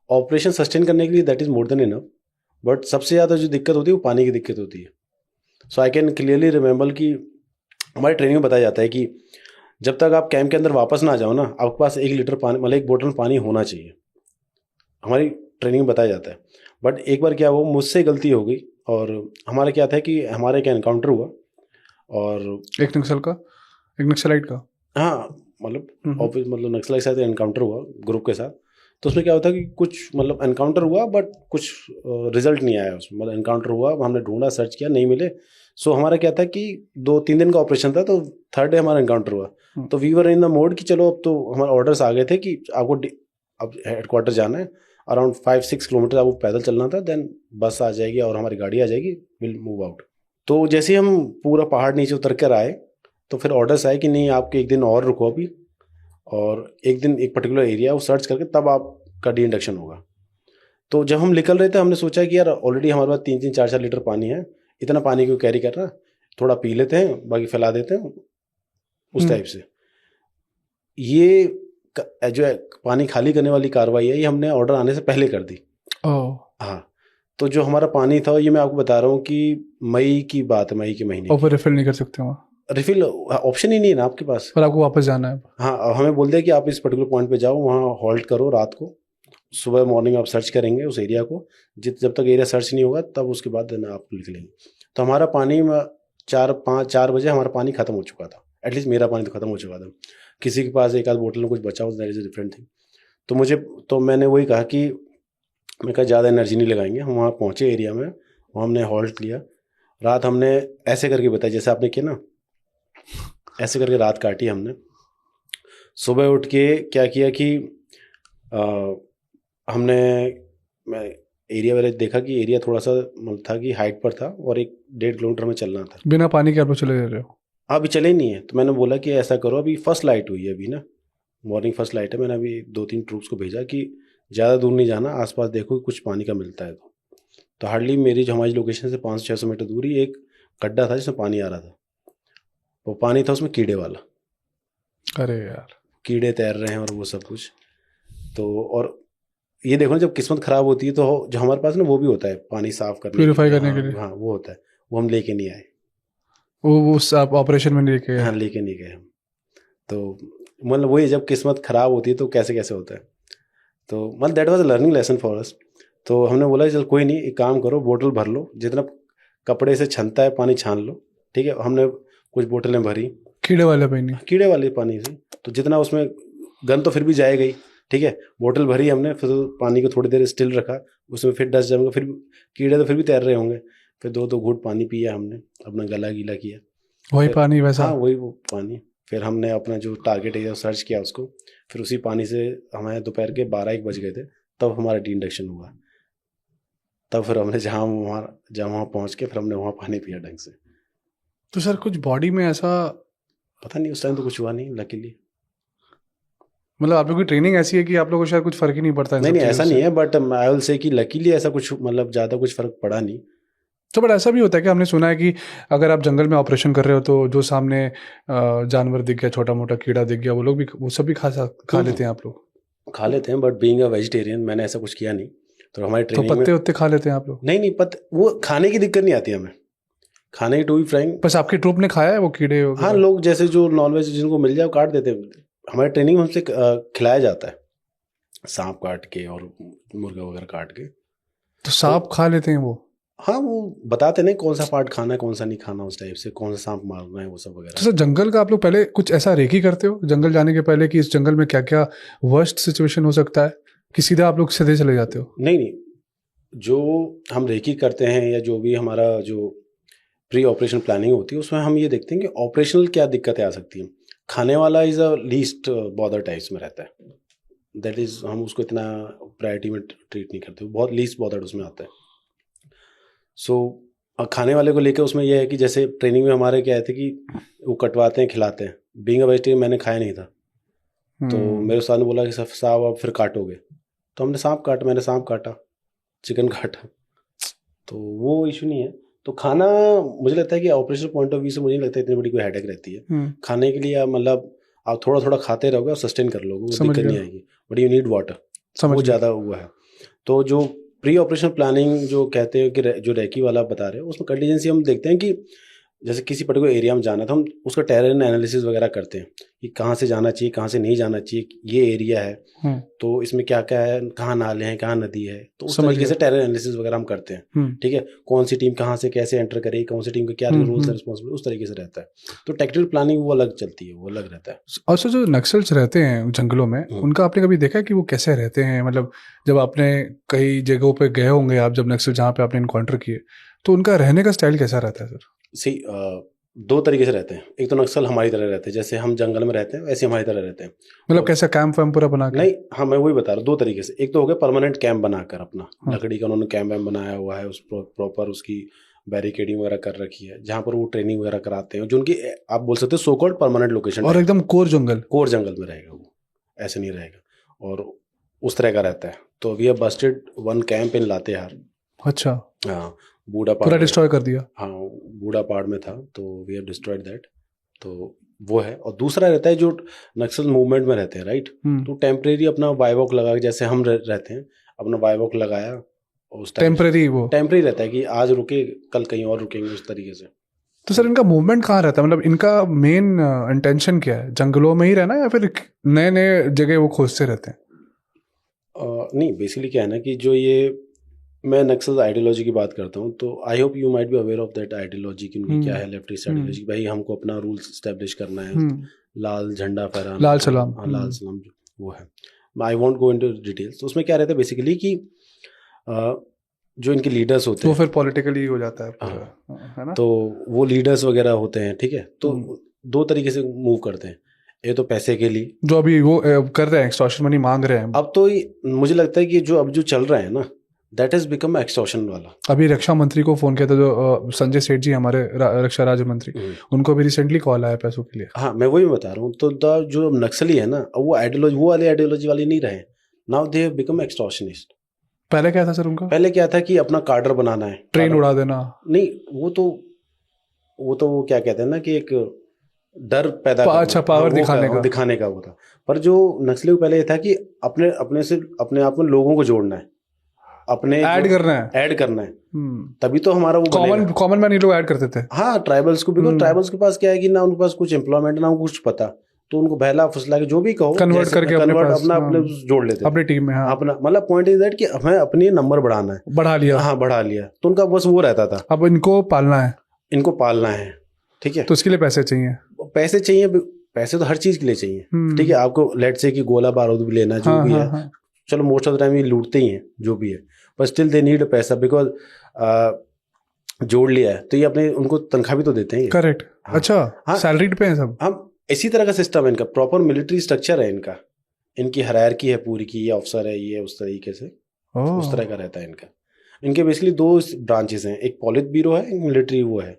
ऑपरेशन सस्टेन करने के लिए that is more than enough. But सबसे ज़्यादा जो दिक्कत होती है वो पानी की दिक्कत होती है। सो आई कैन क्लियरली रिमेंबर कि हमारी ट्रेनिंग में बताया जाता है कि जब तक आप कैंप के अंदर वापस ना जाओ ना, आपके पास 1 लीटर पानी, मतलब 1 बोतल पानी होना चाहिए, हमारी ट्रेनिंग में बताया जाता है। बट एक बार क्या हुआ, मुझसे गलती हो गई। और हमारा क्या था कि हमारे क्या एनकाउंटर हुआ, और एक नक्सलाइट का। हाँ, मतलब ऑफिस, मतलब नक्सलाइट साथ एनकाउंटर हुआ ग्रुप के साथ। तो उसमें क्या होता है कि कुछ मतलब एनकाउंटर हुआ बट कुछ रिजल्ट नहीं आया उसमें। मतलब एनकाउंटर हुआ, हमने ढूंढा, सर्च किया, नहीं मिले। सो हमारा क्या था कि 2-3 दिन का ऑपरेशन था, तो 3rd डे हमारा एनकाउंटर हुआ। तो we were in the mode कि चलो अब तो हमारे ऑर्डर्स आ गए थे कि आपको अब हेडक्वार्टर जाना है, अराउंड 5-6 किलोमीटर आपको पैदल चलना था, देन बस आ जाएगी और हमारी गाड़ी आ जाएगी, विल मूव आउट। तो जैसे हम पूरा पहाड़ नीचे उतर कर आए, तो फिर ऑर्डर्स आए कि नहीं, आपके 1 दिन और रुको अभी, और एक दिन एक पर्टिकुलर एरिया वो सर्च करके तब आपका डी इंडक्शन होगा। तो जब हम निकल रहे थे, हमने सोचा कि यार ऑलरेडी हमारे पास 3-3, 4-4 लीटर पानी है, इतना पानी क्यों कैरी करना, थोड़ा पी लेते हैं, बाकी फैला देते हैं, उस टाइप से। ये जो है पानी खाली करने वाली कार्रवाई है, ये हमने ऑर्डर आने से पहले कर दी। हाँ, तो जो हमारा पानी था, ये मैं आपको बता रहा हूँ कि मई की बात है, मई के महीने। और रिफिल नहीं कर सकते वहाँ? रिफिल ऑप्शन ही नहीं है ना आपके पास, पर आपको वापस जाना है। हाँ, हमें बोल दिया कि आप इस पर्टिकुलर पॉइंट पे जाओ, वहाँ हॉल्ट करो रात को, सुबह मॉर्निंग आप सर्च करेंगे उस एरिया को, जब तक एरिया सर्च नहीं होगा तब उसके बाद आप निकलेंगे। तो हमारा पानी 4 बजे हमारा पानी खत्म हो चुका था, एटलीस्ट मेरा पानी तो खत्म हो चुका था। किसी के पास 1 आध बोतल में कुछ बचा हो, that is a different thing. तो मैंने वही कहा कि मैं कहा ज़्यादा एनर्जी नहीं लगाएंगे। हम वहाँ पहुँचे एरिया में, वहाँ हमने हॉल्ट लिया, रात हमने ऐसे करके बताया जैसे आपने किया ना, ऐसे करके रात काटी हमने। सुबह उठ के क्या किया कि हमने एरिया वगैरह देखा कि एरिया थोड़ा सा मतलब था कि हाइट पर था, और 1-1.5 किलोमीटर में चलना था। बिना पानी के आप चले जा रहे हो? अभी चले ही नहीं है। तो मैंने बोला कि ऐसा करो, अभी फर्स्ट लाइट हुई है, अभी ना मॉर्निंग फर्स्ट लाइट है, मैंने अभी 2-3 ट्रूप्स को भेजा कि ज़्यादा दूर नहीं जाना, आसपास देखो कुछ पानी का मिलता है। तो हार्डली मेरी जो हमारी लोकेशन से 500-600 मीटर दूरी एक गड्ढा था जिसमें पानी आ रहा था। वो पानी था उसमें कीड़े वाला। अरे यार, कीड़े तैर रहे हैं और वो सब कुछ। तो और ये देखो ना, जब किस्मत खराब होती है तो जो हमारे पास ना वो भी होता है पानी साफ करने, प्यूरिफाई करने के लिए। हाँ, वो होता है, वो हम लेके नहीं आए। वो उस आप ऑपरेशन में नहीं लेके? हाँ, लेके नहीं गए हम। तो मतलब वही, जब किस्मत खराब होती है तो कैसे कैसे होता है। तो मतलब that was a learning lesson for us. तो हमने बोला चल कोई नहीं, एक काम करो, बोतल भर लो, जितना कपड़े से छनता है पानी छान लो, ठीक है। हमने कुछ बोतलें भरी कीड़े वाले पानी, कीड़े वाले पानी से, तो जितना उसमें गन तो फिर भी जाएगा ही, ठीक है। बोतल भरी हमने, फिर पानी को थोड़ी देर स्टिल रखा, उसमें फिर डस्ट जमेगा, फिर कीड़े तो फिर भी तैर रहे होंगे। फिर 2-2 घूंट पानी पिया हमने, अपना गला गीला किया, वही पानी वैसा? हाँ, वही वो पानी। फिर हमने अपना जो टारगेट एरिया सर्च किया उसको, फिर उसी पानी से हमारे दोपहर के 12-1 बज गए थे, तब हमारा डी इंडक्शन हुआ। तब फिर हमने जहाँ वहाँ पहुँच के फिर हमने वहाँ पानी पिया ढंग से। तो सर कुछ बॉडी में ऐसा? पता नहीं, उस टाइम तो कुछ हुआ नहीं लकीली। मतलब आप लोग की ट्रेनिंग ऐसी है कि आप लोगों को शायद कुछ फर्क ही नहीं पड़ता? नहीं, ऐसा नहीं है, बट आई विल से कि लकीली ऐसा कुछ मतलब ज़्यादा कुछ फर्क पड़ा नहीं। तो बट ऐसा भी होता है कि हमने सुना है कि अगर आप जंगल में ऑपरेशन कर रहे हो तो जो सामने जानवर दिख गया, छोटा मोटा कीड़ा दिख गया, वो सब भी खा लेते हैं आप लोग? खा लेते हैं, बट बीइंग अ वेजिटेरियन मैंने ऐसा कुछ किया नहीं। तो हमारी ट्रेनिंग तो पत्ते खा लेते हैं आप लोग? नहीं, वो खाने की दिक्कत नहीं आती हमें, खाने की, टू बी फ्रैंक। बस आपके ट्रूप ने खाया है वो कीड़े? हाँ, लोग जैसे जो नॉनवेज जिनको मिल जाए वो काट देते हैं। हमारी ट्रेनिंग में हमसे खिलाया जाता है, सांप काट के और मुर्गा वगैरह काट के। तो सांप खा लेते हैं वो? हाँ, वो बताते नहीं कौन सा पार्ट खाना है कौन सा नहीं खाना, उस टाइप से कौन सा सांप मारना है वो सब तो वगैरह। सर जंगल का आप लोग पहले कुछ ऐसा रेकी करते हो जंगल जाने के पहले कि इस जंगल में क्या क्या वर्स्ट सिचुएशन हो सकता है, कि सीधा आप लोग सीधे चले जाते हो? नहीं नहीं, जो हम रेकी करते हैं या जो भी हमारा जो प्री ऑपरेशन प्लानिंग होती है उसमें हम ये देखते हैं कि ऑपरेशनल क्या दिक्कतें आ सकती हैं। खाने वाला is a least bother types में रहता है, दैट इज़ हम उसको इतना प्रायोरिटी में ट्रीट नहीं करते, बहुत लीस्ट बॉदर्ड उसमें आता है। सो खाने वाले को लेकर उसमें यह है कि जैसे ट्रेनिंग में हमारे क्या थे कि वो कटवाते हैं खिलाते हैं। बीइंग अ वेजिटेरियन मैंने खाया नहीं था, तो मेरे उस्ताद ने बोला कि साहब आप फिर काटोगे, तो हमने सांप काटा, मैंने सांप काटा, चिकन काटा, तो वो इशू नहीं है। तो खाना मुझे लगता है कि ऑपरेशनल पॉइंट ऑफ व्यू से मुझे नहीं लगता इतनी बड़ी कोई हेडेक रहती है। खाने के लिए मतलब आप थोड़ा थोड़ा खाते रहोगे और सस्टेन कर लोगे, वो दिक्कत नहीं आएगी, बट यू नीड वाटर, वो ज़्यादा हुआ है। तो जो प्री ऑपरेशन प्लानिंग जो कहते हैं कि जो रेकी वाला आप बता रहे हो उसमें कंटीजेंसी हम देखते हैं कि जैसे किसी पर्टिकुलर एरिया में जाना तो हम उसका टेरेन एनालिसिस वगैरह करते हैं कि कहाँ से जाना चाहिए कहाँ से नहीं जाना चाहिए, ये एरिया है तो इसमें क्या क्या है, कहाँ नाले हैं कहाँ नदी है, तो उस तरीके से टेरेन एनालिसिस वगैरह हम करते हैं। ठीक है, कौन सी टीम कहाँ से कैसे एंटर करेगी, कौन सी टीम का क्या रूल्स एंड रिस्पॉन्सिबिलिटी, उस तरीके से रहता है। तो टेक्निकल प्लानिंग वो अलग चलती है, वो अलग रहता है। और सर जो नक्सल्स रहते हैं जंगलों में उनका आपने कभी देखा है कि वो कैसे रहते हैं? मतलब जब आपने कई जगहों पे गए होंगे आप, जब नक्सल जहाँ पे आपने इनकाउंटर किए, तो उनका रहने का स्टाइल कैसा रहता है सर? सी दो तरीके से रहते हैं। एक तो नक्सल हमारी तरह रहते हैं, जैसे हम जंगल में रहते हैं वैसे हमारी तरह रहते हैं। मतलब कैसा कैंप वैम्प पूरा बना के? नहीं, हाँ मैं वही बता रहा हूँ, दो तरीके से। एक तो हो गया परमानेंट कैंप बनाकर अपना, लकड़ी का उन्होंने कैंप वैम्प बनाया हुआ है, उस प्रॉपर उसकी बैरिकेडिंग वगैरह कर रखी है जहाँ पर वो ट्रेनिंग वगैरह कराते हैं, जो उनकी आप बोल सकते हो सो कॉल्ड परमानेंट लोकेशन। और एकदम कोर जंगल में रहेगा वो, ऐसे नहीं रहेगा, और उस तरह का रहता है। तो we have busted one camp in Latehar. अच्छा, हाँ, बूढ़ा पूरा डिस्ट्रॉय कर दिया? हाँ, बूढ़ा पहाड़ में था, तो वी हैव डिस्ट्रॉयड दैट। तो वो है। और दूसरा रहता है जो नक्सल मूवमेंट में रहते हैं, राइट, तो टेम्परेरी अपना वाइवॉक लगा के, जैसे हम रहते हैं अपना वाइवॉक लगाया, उस टेम्परेरी रहता है कि आज रुके कल कहीं और रुकेंगे, उस तरीके से। तो सर इनका मूवमेंट कहाँ रहता है? मतलब इनका मेन इंटेंशन क्या है, जंगलों में ही रहना या फिर नए नए जगह वो खोजते रहते हैं? नहीं, बेसिकली क्या है ना कि जो ये मैं नक्सल आइडियोलॉजी की बात करता हूँ, तो I hope you might be aware of that ideology कि उनकी क्या है, लेफ्टिस्ट आइडियोलॉजी। भाई हमको अपना रूल्स स्टैब्लिश करना है, लाल झंडा फहराना, लाल सलाम, लाल सलाम वो है। I want go into details. तो उसमें क्या रहता है बेसिकली कि जो इनके लीडर्स होते हैं, वो फिर पॉलिटिकली हो जाता है पूरा, है ना? तो वो लीडर्स वगैरह होते हैं, ठीक है, तो दो तरीके से मूव करते हैं। ये तो पैसे के लिए जो अभी वो कर रहे हैं, एक्सटॉर्शन मनी मांग रहे हैं अब, तो मुझे लगता है कि जो अब जो चल रहा है ना, दैट हैज बिकम एक्सटॉर्शन वाला। अभी रक्षा मंत्री को फोन किया था, जो संजय सेठ जी हमारे रक्षा राज्य मंत्री, उनको भी रिसेंटली कॉल आया पैसों के लिए। हाँ, मैं वही बता रहा हूँ। तो जो नक्सली है ना, वो आइडियोलॉजी, वो वाले आइडियोलॉजी वाले नहीं रहे। Now they have become extortionist. पहले क्या था सर उनका? पहले क्या था कि अपना कार्डर बनाना है, ट्रेन उड़ा देना। नहीं, वो तो क्या कहते हैं ना कि एक डर पैदा करना, अच्छा, पावर दिखाने का वो था। पर जो नक्सली को पहले ये था कि अपने आप में लोगों को जोड़ना है, अपने ऐड करना है, तभी तो हमारा वो कॉमन मैन ये लोग ऐड करते थे। हाँ, ट्राइबल्स को, बिकॉज ट्राइबल्स के पास क्या है कि ना उनके पास कुछ एम्प्लॉयमेंट ना कुछ पता, तो उनको बहला फुसला के जो भी कहो कन्वर्ट करके अपने जोड़ लेते अपनी टीम में। हाँ, अपना मतलब पॉइंट इज दैट कि हमें अपनी नंबर बढ़ाना है, बढ़ा लिया, तो उनका बस वो रहता था, अब इनको पालना है, ठीक है। तो उसके लिए पैसे चाहिए, पैसे तो हर चीज के लिए चाहिए, ठीक है। आपको लेट से कि गोला बारूद भी लेना, जो भी है, चलो मोस्ट ऑफ द टाइम ये लूटते ही हैं जो भी है, पर स्टिल दे नीड पैसा, बिकॉज जोड़ लिया है तो ये अपने उनको तनख्वाह भी तो देते हैं। करेक्ट। अच्छा, सैलरीड पे हैं सब। हम इसी तरह का सिस्टम है इनका, प्रॉपर मिलिट्री स्ट्रक्चर है इनका, इनकी हायरार्की है पूरी की, ये ऑफिसर है, ये उस तरीके से उस तरह का रहता है इनका। इनके बेसिकली दो ब्रांचेस हैं, एक पॉलिट ब्यूरो है, एक मिलिट्री वो है।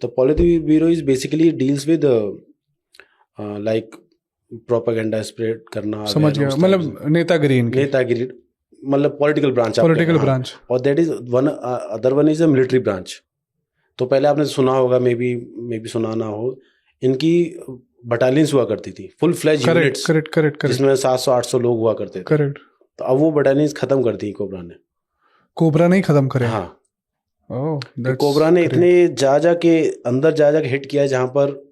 तो politburo is basically deals with like propaganda spread करना, समझ गया, मतलब नेतागिरी, मतलब पॉलिटिकल ब्रांच, और that is one, other one is a military branch. तो पहले आपने सुना होगा, मे बी सुना ना हो, इनकी बटालियंस हुआ करती थी, फुल फ्लेज यूनिट्स, करेक्ट, जिसमें 700-800 लोग हुआ करते थे, करेक्ट। तो अब वो बटालियंस खत्म कर दी कोबरा ने ही खत्म करे। हाँ, तो कोबरा ने इतने अंदर जा के हिट किया जहां पर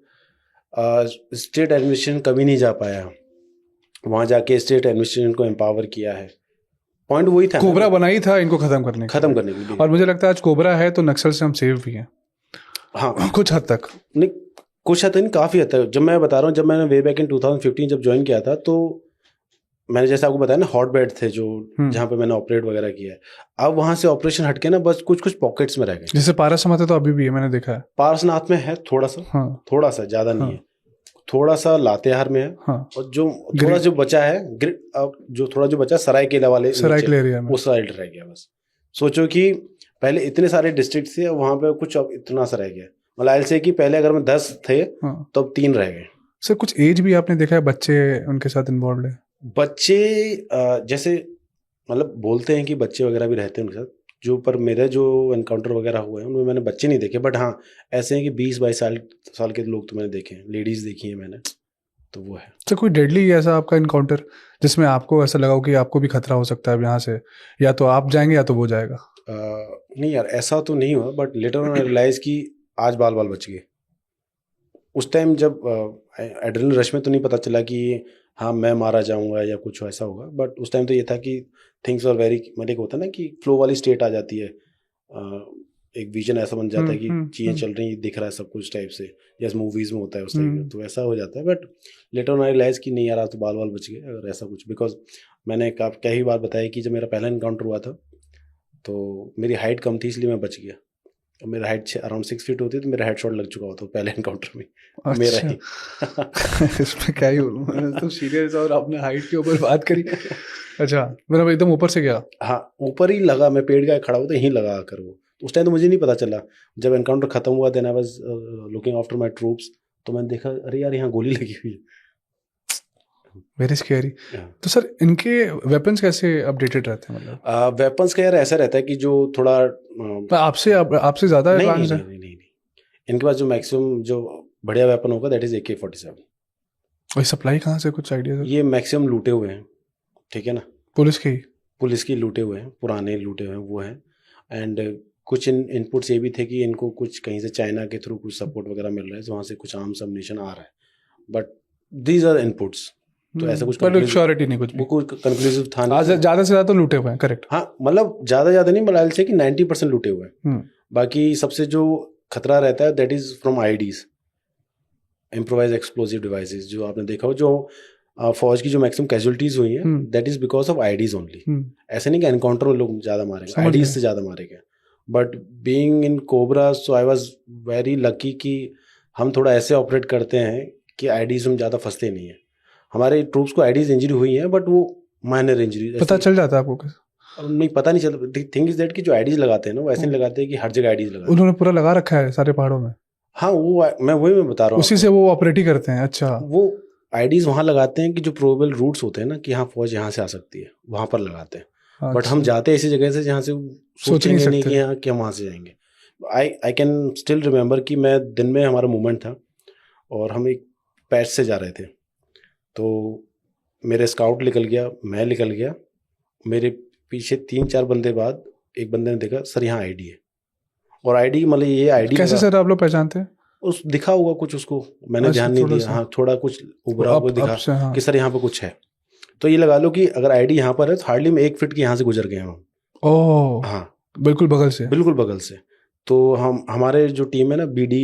स्टेट एडमिनिस्ट्रेशन कभी नहीं जा पाया, वहाँ जाके स्टेट एडमिनिस्ट्रेशन को एम्पावर किया है। पॉइंट वही था, कोबरा बनाई था इनको खत्म करने के लिए। और मुझे लगता है आज कोबरा है तो नक्सल से हम सेव भी हैं। हाँ कुछ हद तक नहीं, कुछ हद तक नहीं, काफ़ी हद तक। जब मैं बता रहा हूँ, जब मैंने वे बैक इन 2015 जब ज्वाइन किया था, तो मैंने जैसे आपको बताया ना, हॉट बेड थे जो जहाँ पे मैंने ऑपरेट वगैरह किया है। अब वहाँ से ऑपरेशन हटके ना बस कुछ कुछ पॉकेट्स में रह गए। जैसे पारसनाथ है तो अभी भी है, मैंने देखा है। पारसनाथ में है थोड़ा सा, हाँ, थोड़ा सा, ज़्यादा नहीं है। थोड़ा सा लातेहार में है। हाँ, और जो थोड़ा जो बचा है, जो थोड़ा जो बचा सरायकेला वाले सरायकेला एरिया में, वो साइड रह गया बस। सोचो कि पहले इतने सारे डिस्ट्रिक्ट थे, वहाँ पे कुछ अब इतना सा रह गया। मतलब से कि पहले अगर मैं 10 थे तो अब 3 रह गए। सर कुछ एज भी आपने देखा है बच्चे उनके साथ इन्वॉल्व है? बच्चे जैसे मतलब बोलते हैं कि बच्चे वगैरह भी रहते हैं उनके साथ, जो पर मेरे जो एनकाउंटर वगैरह हुए हैं उनमें मैंने बच्चे नहीं देखे। बट हाँ, ऐसे हैं कि 20-22 साल के लोग तो मैंने देखे हैं, लेडीज देखी है मैंने, तो वो है। सर कोई डेडली ऐसा आपका इनकाउंटर जिसमें आपको ऐसा लगा हो कि आपको भी खतरा हो सकता है यहाँ से, या तो आप जाएंगे या तो वो जाएगा? नहीं यार, ऐसा तो नहीं हुआ, but later on I realise कि आज बाल बाल बच गए। उस टाइम जब एड्रेनलिन रश में तो नहीं पता चला कि हाँ मैं मारा जाऊंगा या कुछ ऐसा होगा। बट उस टाइम तो ये था कि थिंग्स आर वेरी, मतलब होता है ना कि फ्लो वाली स्टेट आ जाती है, एक विजन ऐसा बन जाता है कि चीज़ें चल रही, दिख रहा है सब कुछ टाइप से, जैसे मूवीज में होता है उस टाइप में, तो ऐसा हो जाता है। But later on I realise कि नहीं यार, आज तो बाल बाल बच गए अगर ऐसा कुछ। बिकॉज मैंने कई बार बताया कि जब मेरा पहला इनकाउंटर हुआ था तो मेरी हाइट कम थी, इसलिए मैं बच गया। और मेरा हाइट अराउंड 6 फीट होती है, तो मेरा हेड शॉट लग चुका होता पहले एनकाउंटर में। अच्छा। मेरा ही इसमें क्या ही बोलूं, मैंने तो सीरियस और अपने हाइट के ऊपर बात करी। अच्छा, मेरा एकदम ऊपर से गया? हाँ, ऊपर ही लगा, मैं पेड़ का खड़ा हुआ था, यहीं लगा कर वो। तो उस टाइम तो मुझे नहीं पता चला। जब एनकाउंटर खत्म हुआ, then I was looking after my troops, तो मैंने देखा अरे यार यहाँ गोली लगी हुई है। Very scary. तो सर इनके वेपन्स कैसे अपडेटेड रहते हैं? मतलब वेपन्स का यार ऐसा रहता है कि जो थोड़ा आपसे ज़्यादा एडवांस है? नहीं, इनके पास जो मैक्सिमम जो बढ़िया वेपन होगा दैट इज AK-47। और सप्लाई कहाँ से, कुछ आइडिया? ये मैक्सिमम लूटे हुए हैं, ठीक है ना, पुलिस की लूटे हुए हैं, पुराने लूटे हुए हैं वो हैं। एंड कुछ इनपुट्स ये भी थे कि इनको कुछ कहीं से चाइना के थ्रू कुछ सपोर्ट वगैरह मिल रहा है, वहाँ से कुछ आर्म्स अम्युनिशन आ रहा है। बट दीज आर इनपुट्स, तो ऐसा कुछ श्योरिटी नहीं, कुछ भी कंक्लूसिव था नहीं। ज़्यादा से ज़्यादा तो लूटे हुए हैं, करेक्ट? हाँ, मतलब ज़्यादा नहीं, बट आई विल से कि 90% लूटे हुए हैं। बाकी सबसे जो खतरा रहता है that is from IEDs, improvise explosive devices. जो आपने देखा हो, जो फौज की जो मैक्सिमम कैजुअलिटीज हुई हैं that is because of IEDs only. ऐसे नहीं कि एनकाउंटर में लोग ज़्यादा मारे गए, IEDs से ज़्यादा मारे गए। But being in cobra, so I was very lucky कि हम थोड़ा ऐसे ऑपरेट करते हैं कि IEDs में ज़्यादा फंसते नहीं है। हमारे ट्रूप्स को IEDs इंजरी हुई है, बट वो माइनर इंजरी, पता चल जाता है आपको? नहीं, पता नहीं चलता। थिंग इज दैट कि जो IEDs लगाते हैं ना, वो ऐसे नहीं लगाते हैं कि हर जगह IEDs लगाते हैं। उन्होंने पूरा लगा रखा है सारे पहाड़ों में? हाँ, वो मैं बता रहा हूँ, उसी से वो ऑपरेट ही करते हैं। अच्छा, वो IEDs वहाँ लगाते हैं कि जो प्रोबेबल रूट्स होते हैं ना कि हाँ फौज यहाँ से आ सकती है, वहाँ पर लगाते हैं। अच्छा। बट हम जाते हैं ऐसी जगह से जहाँ से सोचेंगे नहीं कि हाँ कि हम वहाँ से जाएंगे। आई कैन स्टिल रिमेम्बर कि मैं दिन में हमारा मूवमेंट था और हम एक पैच से जा रहे थे, तो मेरे स्काउट निकल गया, मैं निकल गया, मेरे पीछे 3-4 बंदे बाद एक बंदे ने देखा सर यहाँ ID है। और ID मतलब ये ID कैसे सर आप लोग पहचानते हैं? उस दिखा हुआ कुछ उसको, मैंने ध्यान नहीं दिया। हाँ, थोड़ा कुछ उभरा हुआ दिखा कि सर यहाँ पे कुछ है। तो ये लगा लो कि अगर ID यहाँ पर है तो हार्डली में 1 फीट के यहाँ से गुजर गए हम। ओह हाँ, बिल्कुल बगल से। तो हमारे जो टीम है ना, BD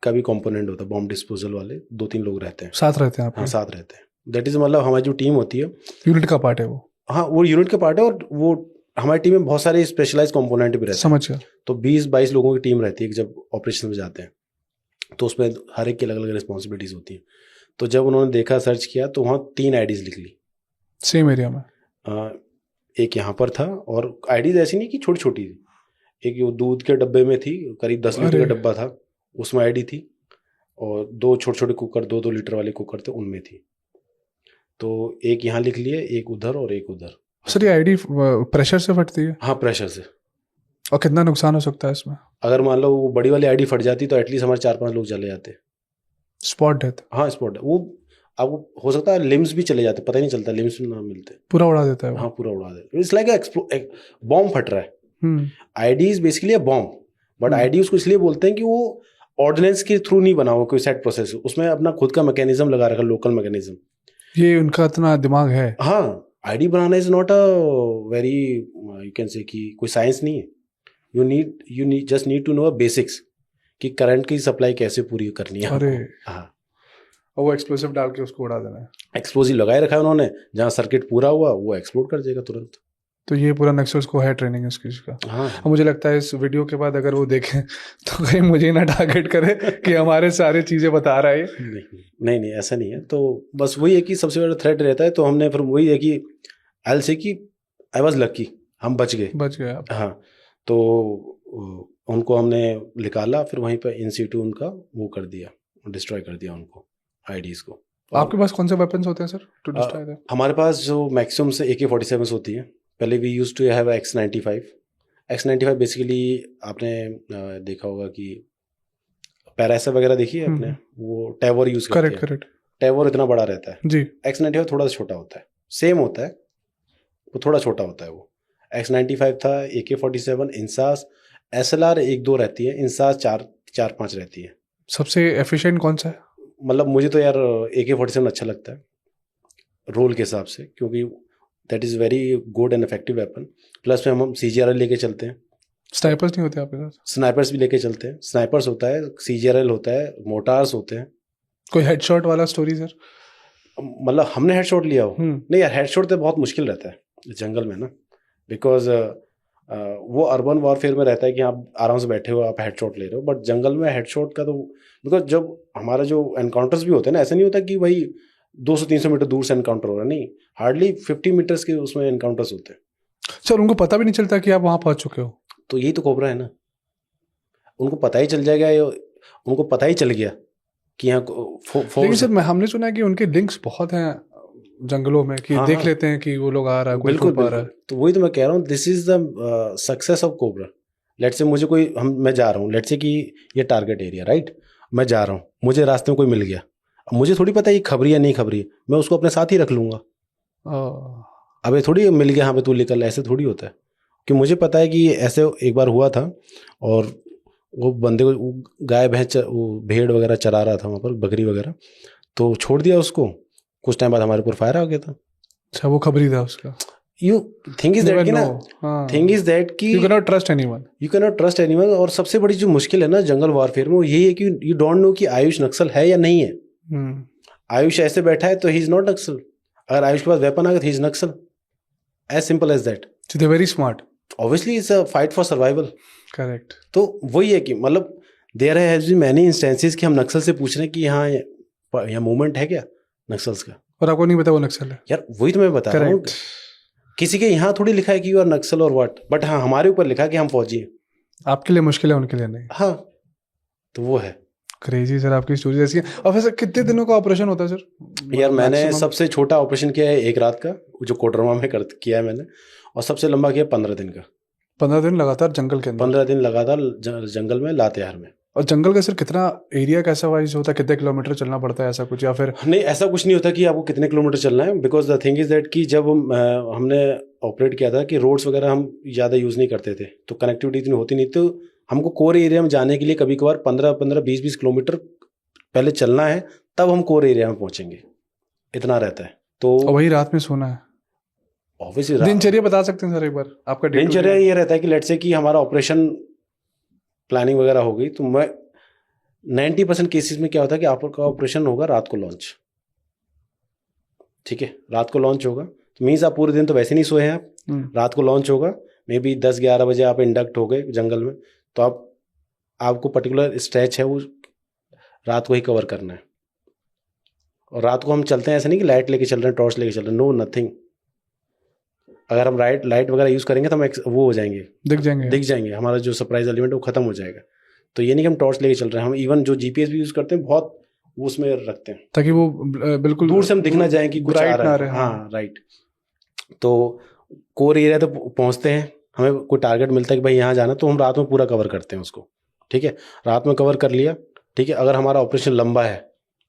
का भी कंपोनेंट होता है, बॉम्ब डिस्पोजल वाले 2-3 लोग रहते हैं, साथ रहते हैं। हाँ, साथ रहते हैं। दैट इज मतलब हमारी जो टीम होती है, यूनिट का पार्ट है वो। हाँ, वो यूनिट का पार्ट है। और वो हमारी टीम में बहुत सारे स्पेशलाइज कंपोनेंट भी रहते हैं। समझ गया। तो 20-22 लोगों की टीम रहती है जब ऑपरेशन में जाते हैं, तो उसमें हर एक की अलग अलग रिस्पॉन्सिबिलिटीज होती हैं। तो जब उन्होंने देखा, सर्च किया, तो वहाँ 3 IEDs लिख ली सेम एरिया में। एक यहाँ पर था, और IEDs ऐसी नहीं कि छोटी छोटी थी, एक वो दूध के डब्बे में थी, करीब 10 लीटर का डब्बा था, उसमें ID थी, और 2 छोटे छोटे कुकर, 2-2 लीटर वाले कुकर थे, उनमें थी। तो एक यहाँ लिख लिए, एक उधर और एक उधर। सर ये ID प्रेशर से फटती है? हाँ, प्रेशर से। और कितना नुकसान हो सकता है इसमें? अगर मान लो वो बड़ी वाली ID फट जाती तो एटलीस्ट हमारे 4-5 लोग चले जाते। Spot death? हाँ, स्पॉट। वो अब हो सकता है लिम्स भी चले जाते, पता ही नहीं चलता, लिम्स ना मिलते, पूरा उड़ा देता है वो। हाँ, पूरा उड़ा देता। इट्स लाइक एक बॉम्ब फट रहा है। ID is basically a bomb, but ID उसको इसलिए बोलते हैं कि वो ऑर्डिनेंस के थ्रू नहीं बना हुआ कोई सेट प्रोसेस, उसमें अपना खुद का मैकेनिज्म लगा रखा, लोकल मैकेनिज्म, ये उनका इतना दिमाग है। हाँ, आईडी बनाना is not a very, you can say कि कोई साइंस नहीं है। You need just need to know a basics कि करंट की सप्लाई कैसे पूरी करनी है अरे आपको। हाँ, और वो एक्सप्लोसिव डाल के उसको उड़ा देना है। एक्सप्लोजिव लगाए रखा है उन्होंने, जहाँ सर्किट पूरा हुआ वो एक्सप्लोड कर देगा तुरंत। तो ये पूरा नक्सल्स को है ट्रेनिंग इस चीज का। हाँ, और मुझे लगता है इस वीडियो के बाद अगर वो देखें तो कहीं मुझे ही ना टारगेट करे कि हमारे सारे चीजें बता रहा है ये। नहीं नहीं ऐसा नहीं है। तो बस वही है कि सबसे बड़ा थ्रेट रहता है, तो हमने फिर वही है कि आई से कि आई वॉज लकी, हम बच गए आप। हाँ, तो उनको हमने निकाला, फिर वहीं पर इन सीटू उनका वो कर दिया, डिस्ट्रॉय कर दिया उनको, आईडीज को। आपके पास कौन से वेपन्स होते हैं सर टू डिस्ट्रॉय दैट? हमारे पास जो मैक्सिमम से AK-47 होती है। पहले we use to have X-95। X-95 basically आपने देखा होगा कि पैरासा वगैरह देखी है आपने, वो टैवर यूज करते हैं। करेक्ट। टैवर इतना बड़ा रहता है जी। X-95 थोड़ा सा छोटा होता है, सेम होता है, वो थोड़ा छोटा होता है। वो X-95 था, AK-47, इंसास, SLR 1-2 रहती है, इंसास 4-5 रहती है। सबसे एफिशिएंट कौन सा है? मतलब मुझे तो यार AK-47 अच्छा लगता है रोल के हिसाब से, क्योंकि that is very good and effective weapon. Plus में हम CGRL लेके चलते हैं। स्नाइपर्स नहीं होते आपके साथ? स्नाइपर्स भी लेके चलते हैं, स्नाइपर्स होता है, CGRL होता है, मोटार्स होते हैं। कोई हेडशॉट वाला स्टोरी सर? मतलब हमने हेडशॉट लिया हो? नहीं यार, हेडशॉट तो बहुत मुश्किल रहता है जंगल में ना, बिकॉज वो अर्बन वॉरफेयर में रहता है कि आप आराम से बैठे हो, आप हेडशॉट ले रहे हो, बट जंगल में हेडशॉट का तो, बिकॉज जब हमारा जो एनकाउंटर्स भी होते हैं ना, ऐसा नहीं होता कि भाई 200-300 मीटर दूर से एनकाउंटर हो रहा है, नहीं, हार्डली 50 मीटर्स के उसमें एनकाउंटर्स होते हैं। सर उनको पता भी नहीं चलता कि आप वहां पहुंच चुके हो? तो यही तो कोबरा है ना, उनको पता ही चल जाएगा, उनको पता ही चल गया कि यहाँ लेकिन सर हमने सुना है कि उनके लिंक्स बहुत हैं जंगलों में, कि देख लेते हैं कि वो लोग आ रहा है, कोई बिल्कुल आ रहा है। तो वही तो मैं कह रहा हूँ, this is the success of Cobra. Late से मुझे कोई, मैं जा रहा हूँ, लेट से कि ये टारगेट एरिया, राइट, मैं जा रहा हूँ, मुझे रास्ते में कोई मिल गया, अब मुझे थोड़ी पता है ये खबरी है नहीं खबरी है, मैं उसको अपने साथ ही रख लूंगा। अब ये थोड़ी मिल गया हाँ पे तू निकल, ऐसे थोड़ी होता है। कि मुझे पता है कि ऐसे एक बार हुआ था, और वो बंदे को गाय भैंस भेड़ वगैरह चरा रहा था वहाँ पर, बकरी वगैरह, तो छोड़ दिया उसको, कुछ टाइम बाद हमारे ऊपर फायर आ गया था। अच्छा, वो खबरी था उसका। यू थिंग इज दैट कि ना, थिंग इज दैट कि you can not trust anyone. और सबसे बड़ी जो मुश्किल है ना जंगल वॉरफेयर में, वो यही है कि यू डोंट नो कि आयुष नक्सल है या नहीं है। आयुष ऐसे बैठा है तो ही इज नॉट नक्सल, अगर आयुष के पास वेपन आ गया तो ही is Naxal, as simple as that. They very smart, obviously it's a fight for survival. Correct. तो वही है कि मतलब there has been many instances कि हम नक्सल से पूछ रहे हैं कि यहाँ मूवमेंट है क्या नक्सल्स का, और आपको नहीं पता वो नक्सल है। यार वही तो मैं बता रहा हूँ, किसी के यहाँ थोड़ी लिखा है कि यू आर नक्सल और व्हाट, बट हाँ हमारे ऊपर लिखा है कि हम फौजी हैं। आपके लिए मुश्किल है, उनके लिए नहीं। हाँ, तो वो है क्रेजी सर, आपकी स्टोरी ऐसी है। और वैसे कितने दिनों का ऑपरेशन होता है सर? यार मैंने सबसे छोटा ऑपरेशन किया है 1 रात का, जो कोडरमा में किया है मैंने, और सबसे लंबा किया 15 दिन का। 15 दिन लगातार जंगल के अंदर? 15 दिन लगातार जंगल में, लातेहार में। और जंगल का सर कितना एरिया कैसा वाइज होता है, कितने किलोमीटर चलना पड़ता है, ऐसा कुछ? या फिर नहीं, ऐसा कुछ नहीं होता कि आपको कितने किलोमीटर चलना है, because the thing is that कि जब हमने ऑपरेट किया था कि रोड्स वगैरह हम ज़्यादा यूज़ नहीं करते थे, तो कनेक्टिविटी इतनी होती नहीं, तो हमको कोर एरिया में जाने के लिए कभी कभार 15-15, 20-20 किलोमीटर पहले चलना है, तब हम कोर एरिया में पहुंचेंगे, इतना रहता है। तो वही रात में सोना है ऑब्वियसली। दिनचर्या बता सकते हैं सर एक बार आपका? दिनचर्या ये रहता है कि लेट्स से कि हमारा ऑपरेशन प्लानिंग वगैरह हो गई, तो मैं 90% केसेस में क्या होता है कि आपका ऑपरेशन होगा रात को लॉन्च, ठीक है, रात को लॉन्च होगा, तो मीन्स आप पूरे दिन तो वैसे नहीं सोए हैं आप, रात को लॉन्च होगा, मे बी 10-11 बजे आप इंडक्ट हो गए जंगल में, तो आपको पर्टिकुलर स्ट्रेच है वो रात को ही कवर करना है। और रात को हम चलते हैं ऐसा नहीं कि लाइट लेके चल रहे हैं, टॉर्च लेके चल रहे हैं, नो नथिंग। अगर हम लाइट वगैरह यूज़ करेंगे तो हम वो हो जाएंगे, दिख जाएंगे, हमारा जो सरप्राइज एलिमेंट है वो खत्म हो जाएगा। तो ये नहीं कि हम टॉर्च लेके चल रहे हैं, हम इवन जो GPS भी यूज़ करते हैं बहुत वो उसमें रखते हैं, ताकि वो बिल्कुल दूर से हम दिख ना जाए कि कुछ आ रहा है। हाँ राइट। तो कोर एरिया तो पहुँचते हैं, हमें कोई टारगेट मिलता है कि भाई यहाँ जाना, तो हम रात में पूरा कवर करते हैं उसको, ठीक है, रात में कवर कर लिया, ठीक है। अगर हमारा ऑपरेशन लंबा है,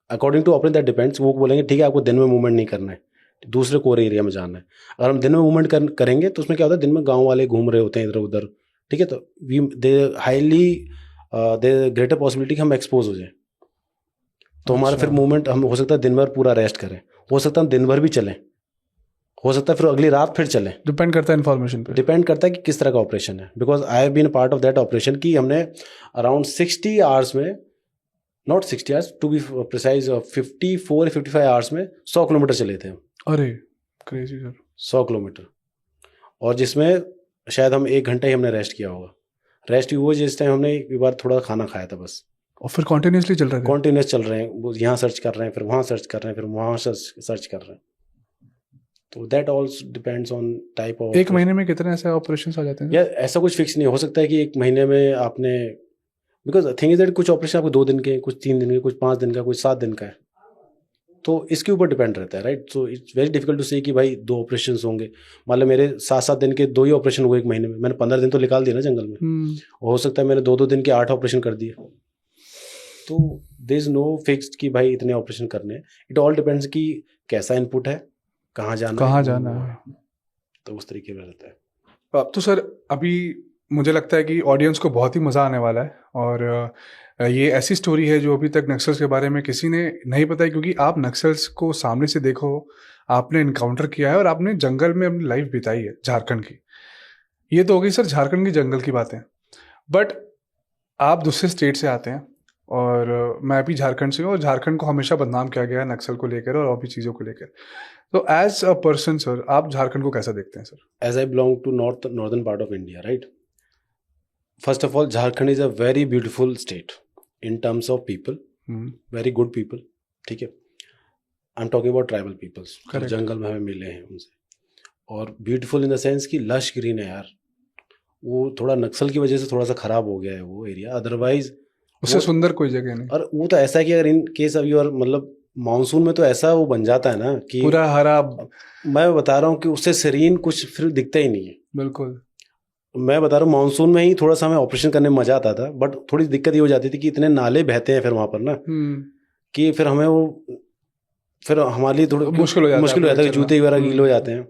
according to operation that depends, वो बोलेंगे ठीक है आपको दिन में मूवमेंट नहीं करना है, दूसरे कोर एरिया में जाना है। अगर हम दिन में मूवमेंट करेंगे तो उसमें क्या होता है, दिन में गांव वाले घूम रहे होते हैं इधर उधर, ठीक है, तो दे हाईली दे ग्रेटर पॉसिबिलिटी कि हम एक्सपोज हो जाए। तो हमारा फिर मूवमेंट, हम हो सकता है दिन भर पूरा रेस्ट करें, हो सकता है हम दिन भर भी चलें, हो सकता है फिर अगली रात फिर चलें, डिपेंड करता है इन्फॉर्मेशन पे, डिपेंड करता है कि किस तरह का ऑपरेशन है। Because I have been part of that operation कि हमने अराउंड 60 आवर्स में, not 60 hours to be precise, 54-55 hours में 100 किलोमीटर चले थे हम। अरे क्रेजी सर। 100 किलोमीटर, और जिसमें शायद हम 1 घंटा ही हमने रेस्ट किया होगा। रेस्ट भी हुआ जिस टाइम हमने एक बार थोड़ा खाना खाया था बस। और फिर कॉन्टिन्यूसली चल रहे थे? कॉन्टिन्यूस चल रहे हैं, वो यहाँ सर्च कर रहे हैं, फिर वहाँ सर्च कर रहे हैं, फिर वहाँ सर्च कर रहे हैं। तो that also depends on type of. एक महीने में कितने ऐसे ऑपरेशन आ जाते हैं? या ऐसा कुछ फिक्स नहीं हो सकता है कि 1 महीने में आपने, बिकॉज थिंग इज दैट कुछ ऑपरेशन आपको 2 दिन के, कुछ 3 दिन के, कुछ 5 दिन का, कुछ 7 दिन का है, तो इसके ऊपर डिपेंड रहता है, right. So it's very difficult to say कि भाई 2 ऑपरेशन होंगे, मान लो मेरे 7-7 दिन के 2 ही ऑपरेशन हुए 1 महीने में, मैंने 15 दिन तो निकाल दिया ना जंगल में। हो सकता है मैंने 2-2 दिन के 8 ऑपरेशन कर दिए। तो देयर इज नो फिक्स्ड कि भाई इतने ऑपरेशन करने हैं। इट ऑल डिपेंड्स कि कैसा इनपुट है, कहाँ जाना है, तो उस तरीके में रहता है। तो सर अभी मुझे लगता है कि ऑडियंस को बहुत ही मज़ा आने वाला है, और ये ऐसी स्टोरी है जो अभी तक नक्सल्स के बारे में किसी ने नहीं पता है, क्योंकि आप नक्सल्स को सामने से देखो, आपने इनकाउंटर किया है और आपने जंगल में अपनी लाइफ बिताई है झारखंड की। ये तो हो गई सर झारखंड की जंगल की बातें, बट आप दूसरे स्टेट से आते हैं, और मैं भी झारखंड से हूँ, और झारखंड को हमेशा बदनाम किया गया है नक्सल को लेकर और भी चीज़ों को लेकर। तो एज अ पर्सन सर, आप झारखंड को कैसा देखते हैं sir? As I belong to northern part of India, right. First of all, Jharkhand is a very beautiful state in terms of people, very good people, ठीक है। I am talking about tribal peoples, जंगल में हमें मिले हैं उनसे, और beautiful in the sense कि लश ग्रीन है यार। वो थोड़ा नक्सल की वजह से थोड़ा सा खराब हो गया है वो एरिया, अदरवाइज उससे सुंदर कोई जगह नहीं। और वो तो ऐसा है कि अगर इन केस ऑफ योर, मतलब मानसून में तो ऐसा वो बन जाता है ना कि पूरा हरा, मैं बता रहा हूँ कि उससे सीरीन कुछ फिर दिखता ही नहीं है। बिल्कुल, मैं बता रहा हूँ मानसून में ही थोड़ा सा हमें ऑपरेशन करने में मजा आता था, बट थोड़ी दिक्कत ये हो जाती थी कि इतने नाले बहते हैं फिर वहां पर ना, कि फिर हमें वो, फिर हमारे लिए थोड़ा मुश्किल हो जाता है, जूते वगैरह गीले हो जाते हैं।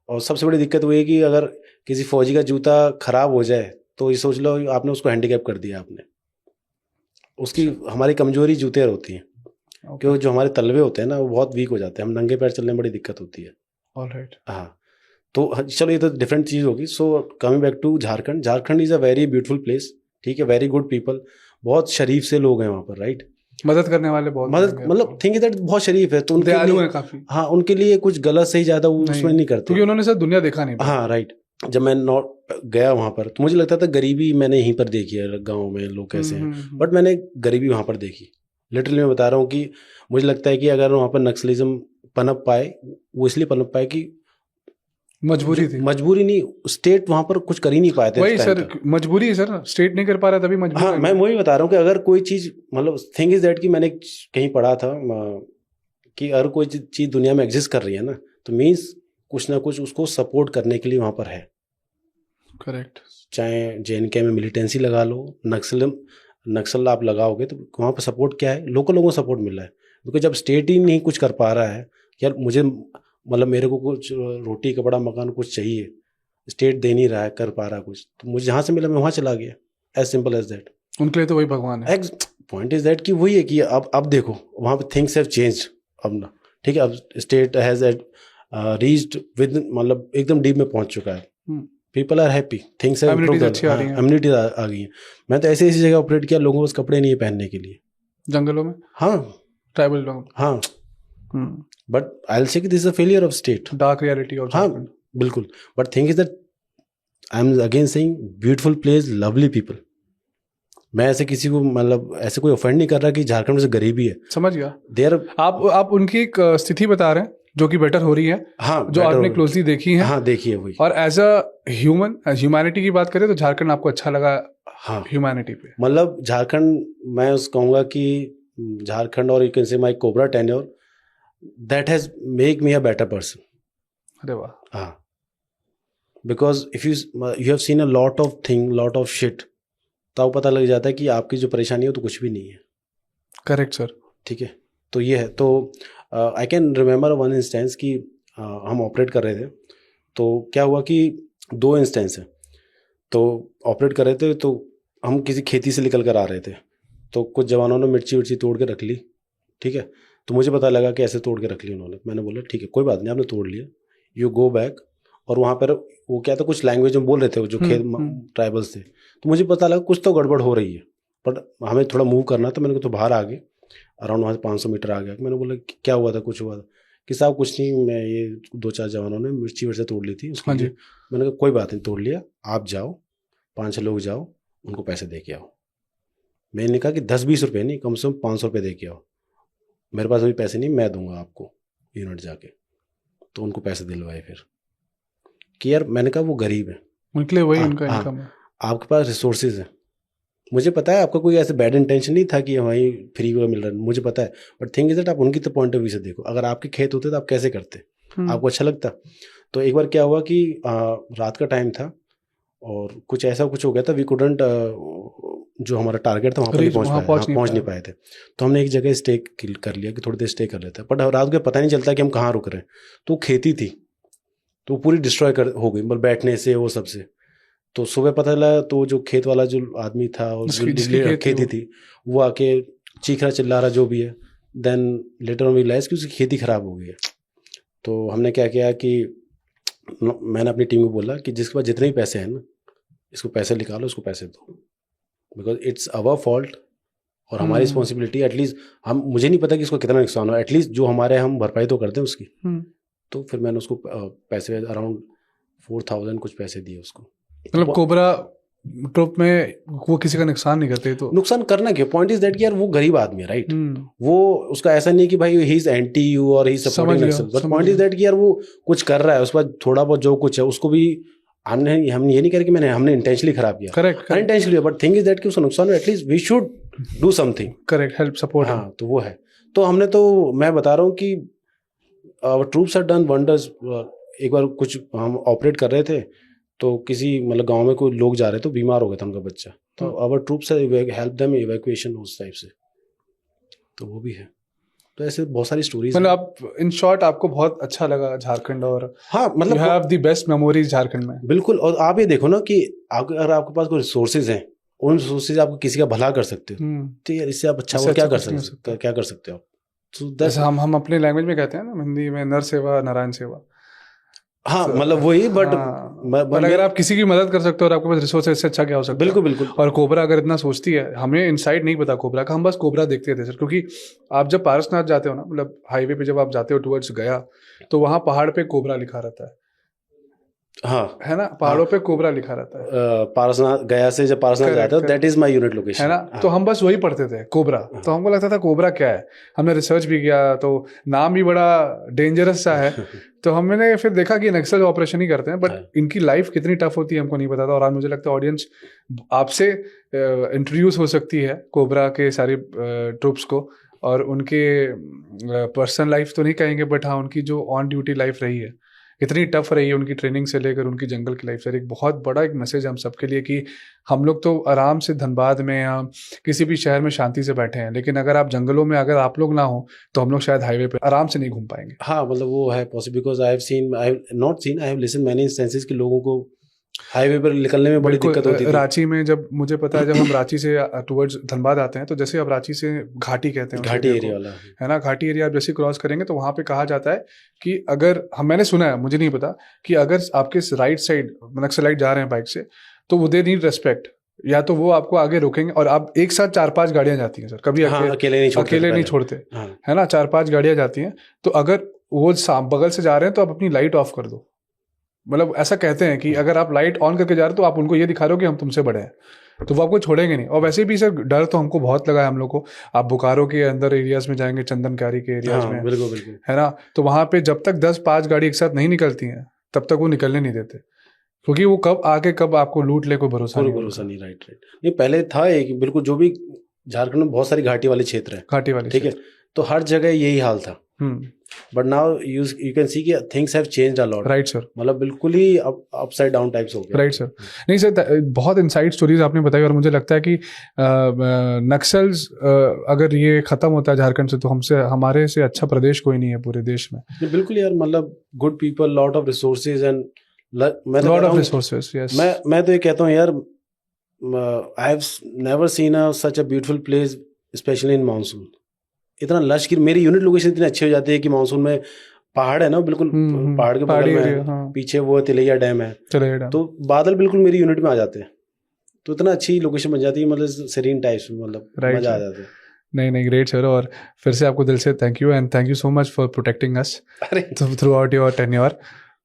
और सबसे बड़ी दिक्कत वो है कि अगर किसी फौजी का जूता खराब हो जाए तो ये सोच लो आपने उसको हैंडीकैप कर दिया आपने। उसकी हमारी कमजोरी जूते होती हैं, क्योंकि जो हमारे तलवे होते हैं ना वो बहुत वीक हो जाते हैं, हम नंगे पैर चलने में बड़ी दिक्कत होती है। ऑलराइट, हाँ, तो चलो ये तो डिफरेंट चीज़ होगी। So coming back to Jharkhand, Jharkhand is a very beautiful place, ठीक है, वेरी गुड पीपल, बहुत शरीफ से लोग हैं वहाँ पर, राइट। मदद करने वाले बहुत, मतलब थिंक दैट बहुत शरीफ है, तो उनके दयालु लिए है काफी। हाँ, उनके लिए कुछ गलत सही ज़्यादा उसमें नहीं करते, क्योंकि उन्होंने सर दुनिया देखा नहीं। हाँ राइट। जब मैं नॉर्थ गया वहाँ पर तो मुझे लगता था गरीबी मैंने यहीं पर देखी है, गाँव में लोग कैसे हैं, बट मैंने गरीबी वहाँ पर देखी। लिटरली मैं बता रहा हूँ कि मुझे लगता है कि अगर वहाँ पर नक्सलिज्म पनप पाए, वो इसलिए पनप पाए कि मजबूरी थी। मजबूरी नहीं, स्टेट वहाँ पर कुछ कर ही नहीं पाए थे। वही सर, मजबूरी है सर, स्टेट नहीं कर पा रहा तभी मजबूरी। हाँ, मैं वही बता रहा हूँ कि अगर कोई चीज़, मतलब थिंग इज दैट कि मैंने कहीं पढ़ा था कि अगर कोई चीज़ दुनिया में एग्जिस्ट कर रही है ना, तो मीन्स कुछ ना कुछ उसको सपोर्ट करने के लिए वहाँ पर है। करेक्ट। चाहे JNK में मिलिटेंसी लगा लो, नक्सल आप लगाओगे तो वहाँ पर सपोर्ट क्या है, लोगों को सपोर्ट मिल रहा है। क्योंकि जब स्टेट ही नहीं कुछ कर पा रहा है, यार मुझे, मतलब मेरे को कुछ रोटी कपड़ा मकान कुछ चाहिए, स्टेट दे नहीं रहा है, कर पा रहा कुछ, तो मुझे जहाँ से मिला मैं वहाँ चला गया, एज सिंपल एज दैट। उनके लिए तो वही भगवान है। पॉइंट इज दैट कि वही है कि अब देखो वहाँ पे थिंग्स हैव चेंज्ड अब ना, ठीक है। अब स्टेट हैज रीच्ड विद, मतलब एकदम डीप में पहुँच चुका है। People are happy, things have improved, immunity आ गई है। मैं तो ऐसी जगह ऑपरेट किया, लोगों को बस कपड़े नहीं है पहनने के लिए, जंगलों में। हाँ, ट्राइबल लोग। हाँ, बट आई विल से कि this is a failure of state, dark reality of हाँ बिल्कुल। But thing is that I am again saying beautiful place, lovely people. मैं ऐसे किसी को, मतलब ऐसे कोई ऑफेंड नहीं कर रहा कि झारखंड से गरीबी है, समझ गया। देयर आप उनकी एक स्थिति बता रहे हैं जो कि बेटर हो रही है, हाँ, जो आपने क्लोजली देखी है। हाँ, देखी है वही। और एज अ ह्यूमैनिटी की बात करें तो झारखंड आपको अच्छा लगा? हाँ, ह्यूमैनिटी पे मतलब झारखंड, मैं उस कहूँगा कि झारखंड और यू कैन से माई cobra tenure that has make me a better person. अरे वाह। हाँ, because if you have seen a lot of thing, lot of shit, तो पता लग जाता है कि आपकी जो परेशानी है तो कुछ भी नहीं है। करेक्ट सर, ठीक है। तो ये है, तो I can remember one instance कि हम ऑपरेट कर रहे थे, तो क्या हुआ कि 2 इंस्टेंस है। तो ऑपरेट कर रहे थे, तो हम किसी खेती से निकल कर आ रहे थे, तो कुछ जवानों ने मिर्ची तोड़ के रख ली, ठीक है। तो मुझे पता लगा कि ऐसे तोड़ के रख लिया उन्होंने। मैंने बोला ठीक है कोई बात नहीं, आपने तोड़ लिया, यू गो बैक। और वहाँ पर वो क्या था, कुछ लैंग्वेज में बोल रहे थे वो जो खेत ट्राइबल्स थे। तो मुझे पता लगा कुछ तो गड़बड़ हो रही है, बट हमें थोड़ा मूव करना था। मैंने कहा तो बाहर आ गए, अराउंड वहाँ से 500 मीटर आ गया। मैंने बोला क्या हुआ था, कुछ हुआ था कि साहब कुछ नहीं, मैं ये 2-4 जवानों ने मिर्ची वर्ची तोड़ ली थी उसके लिए। मैंने कहा कोई बात नहीं, तोड़ लिया, आप जाओ, 5-6 लोग जाओ, उनको पैसे दे के आओ। मैंने कहा कि 10-20 रुपये नहीं, कम से कम 500 रुपये दे के आओ। मेरे पास अभी पैसे नहीं, मैं दूंगा आपको यूनिट जाके। तो उनको पैसे दिलवाए फिर कि यार, मैंने कहा वो गरीब है, उनके लिए वही उनका इनकम है, आपके पास रिसोर्सेज है। मुझे पता है आपका कोई ऐसे बैड इंटेंशन नहीं था कि वहीं फ्री में मिल रहा है, मुझे पता है। बट थिंग इज दैट आप उनकी तो पॉइंट ऑफ व्यू से देखो, अगर आपके खेत होते तो आप कैसे करते, आपको अच्छा लगता? तो एक बार क्या हुआ कि रात का टाइम था और कुछ ऐसा कुछ हो गया था, वी कुडंट, जो हमारा टारगेट था वहाँ पर पहुँच नहीं पाए थे। तो हमने एक जगह स्टे कर लिया कि थोड़ी देर स्टे कर लेते हैं। बट रात को पता नहीं चलता कि हम कहाँ रुक रहे हैं। तो खेती थी तो पूरी डिस्ट्रॉय हो गई, मतलब बैठने से वो सबसे। तो सुबह पता चला, तो जो खेत वाला जो आदमी था और जो खेती थी वो आके चीख रहा चिल्ला रहा जो भी है। देन लेटर ऑन रियलाइज कि उसकी खेती खराब हो गई है। तो हमने क्या किया कि मैंने अपनी टीम को बोला कि जिसके पास जितने भी पैसे हैं ना, इसको पैसे निकालो, इसको पैसे दो, बिकॉज इट्स अवर फॉल्ट और हमारी रिस्पॉन्सिबिलिटी। एटलीस्ट हम, मुझे नहीं पता कि इसको कितना नुकसान हो, एटलीस्ट जो हमारे, हम भरपाई तो करते हैं उसकी। तो फिर मैंने उसको पैसे अराउंड 4000 कुछ पैसे दिए उसको। मतलब कोबरा ग्रुप में वो किसी का नुकसान नहीं करते। तो नुकसान करना क्या, पॉइंट इज दैट कि यार वो गरीब आदमी है, राइट? वो उसका ऐसा नहीं कि भाई ही इज एंटी यू और ही supporting Naxal, but point is that कि यार वो कुछ कर रहा है, उसके बाद थोड़ा बहुत जो कुछ है उसको भी हम ये नहीं कह रहे कि हमने इंटेंशनली खराब किया, correct unintentionally, but thing is that कि उसका नुकसान हो, at least we should do something, correct, help support. हाँ, तो वो है। तो हमने, तो मैं बता रहा हूँ कि our troops have done wonders. एक बार कुछ हम ऑपरेट कर रहे थे तो किसी, मतलब गांव में कोई लोग जा रहे थे, बीमार हो गया था उनका बच्चा, तो our troops help them evacuation उस टाइप से। तो वो भी है। तो ऐसे बहुत सारी स्टोरीज। मतलब आप, इन शॉर्ट, आपको बहुत अच्छा लगा झारखंड, और हाँ, मतलब you have the best memories Jharkhand में। बिल्कुल। और आप ये देखो ना कि अगर आपके पास कोई रिसोर्सेज हैं, उन रिसोर्सेज आपको किसी का भला कर सकते हो, तो यार इससे आप अच्छा क्या कर सकते हो आप? जैसे हम अपने लैंग्वेज में कहते हैं ना, हिंदी में, नर सेवा नारायण सेवा। हाँ, मतलब वही, बट अगर आप किसी की मदद कर सकते हो और आपके पास रिसोर्स है, इससे अच्छा क्या हो सकता है? बिल्कुल बिल्कुल। और कोबरा अगर इतना सोचती है, हमें इनसाइड नहीं पता कोबरा का, हम बस कोबरा देखते थे सर। क्योंकि आप जब पारसनाथ जाते हो ना, मतलब हाईवे पे जब आप जाते हो टुवर्ड्स गया, तो वहाँ पहाड़ पे कोबरा लिखा रहता है। हाँ, है ना, पहाड़ों पे कोबरा लिखा रहता है। पारसनाथ, गया से जब पारसनाथ जाते हो, that is my unit location, है ना। तो हम बस वही पढ़ते थे, कोबरा। तो हमको लगता था कोबरा क्या है, हमने रिसर्च भी किया, तो नाम भी बड़ा डेंजरस सा है। तो हमने फिर देखा कि नक्सल ऑपरेशन ही करते हैं, बट इनकी लाइफ कितनी टफ होती है हमको नहीं पता था। और आज मुझे लगता है ऑडियंस आपसे इंट्रोड्यूस हो सकती है कोबरा के सारी ट्रूप्स को, और उनके पर्सनल लाइफ तो नहीं कहेंगे, बट हाँ, उनकी जो ऑन ड्यूटी लाइफ रही है, इतनी टफ रही है, उनकी ट्रेनिंग से लेकर उनकी जंगल की लाइफ से। एक बहुत बड़ा एक मैसेज हम सबके लिए कि हम लोग तो आराम से धनबाद में या किसी भी शहर में शांति से बैठे हैं, लेकिन अगर आप जंगलों में, अगर आप लोग ना हो, तो हम लोग शायद हाईवे पे आराम से नहीं घूम पाएंगे। हाँ, मतलब वो है possible, because I have listen many instances कि लोगों को हाईवे पर निकलने में बड़ी दिक्कत होती है। रांची में, जब मुझे पता है, जब हम रांची से टुवर्ड्स धनबाद आते हैं, तो जैसे आप रांची से घाटी कहते हैं, घाटी एरिया वाला है ना, घाटी एरिया आप जैसे क्रॉस करेंगे तो वहाँ पे कहा जाता है कि अगर मैंने सुना है, मुझे नहीं पता, कि अगर आपके राइट साइड नक्सलाइट जा रहे हैं बाइक से, तो वो दे नीड रेस्पेक्ट, या तो वो आपको आगे रोकेंगे, और आप एक साथ 4-5 गाड़ियां जाती हैं सर, कभी अकेले नहीं छोड़ते, है ना, 4-5 गाड़ियां जाती हैं। तो अगर वो बगल से जा रहे हैं तो आप अपनी लाइट ऑफ कर दो। मतलब ऐसा कहते हैं कि अगर आप लाइट ऑन करके जा रहे हो तो आप उनको ये दिखा रहे हो कि हम तुमसे बड़े हैं, तो वो आपको छोड़ेंगे नहीं। और वैसे भी सर, डर तो हमको बहुत लगा है हम लोग को। आप बोकारो के अंदर एरियाज में जाएंगे, चंदनकारी के एरियाज में, बिल्कुल, है ना, तो वहां पे जब तक 10-5 गाड़ी एक साथ नहीं निकलती हैं, तब तक वो निकलने नहीं देते, क्योंकि वो कब आके कब आपको लूट ले, कोई भरोसा नहीं। राइट। नहीं, पहले था एक, बिल्कुल, जो भी झारखंड में बहुत सारी घाटी वाले क्षेत्र है, घाटी वाले, ठीक है, तो हर जगह यही हाल था। But now you can see कि things have changed a lot. Right sir, मतलब बिल्कुल ही अपसाइड डाउन टाइप्स हो गया। Right sir. नहीं सर, बहुत इनसाइड स्टोरीज आपने बताई, और मुझे लगता है कि नक्सल्स अगर ये खत्म होता है झारखंड से, तो हमारे से अच्छा प्रदेश कोई नहीं है पूरे देश में। बिल्कुल यार, मतलब good people, lot of resources and lot of resources. Yes, मैं तो ये कहता हूँ यार, I have never seen such a beautiful place, specially in monsoon. इतना लश की मेरी यूनिट लोकेशन इतनी अच्छी हो जाती है कि मानसून में पहाड़ है ना, बिल्कुल पहाड़ के बगल में है, हाँ। पीछे वो तिलैया डैम है, तो बादल बिल्कुल मेरी यूनिट में आ जाते हैं, तो इतना अच्छी लोकेशन बन जाती है, मतलब सीरीन टाइप्स में, मतलब मजा आ जाता है। नहीं ग्रेट सर, और फिर से आपको दिल से thank you, and thank you so much for protecting us throughout your tenure.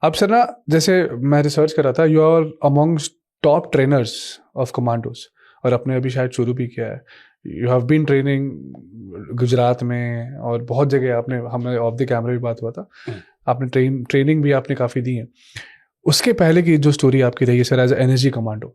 अब सर ना, जैसे मैं रिसर्च कर रहा था, you are amongst top trainers of commandos, और आपने अभी शायद शुरू भी किया है। You have been training Gujarat में और बहुत जगह, आपने, हमें ऑफ द कैमरा भी बात हुआ था, आपने ट्रेनिंग भी आपने काफ़ी दी है। उसके पहले की जो स्टोरी आपकी रही है सर एज एनर्जी कमांडो,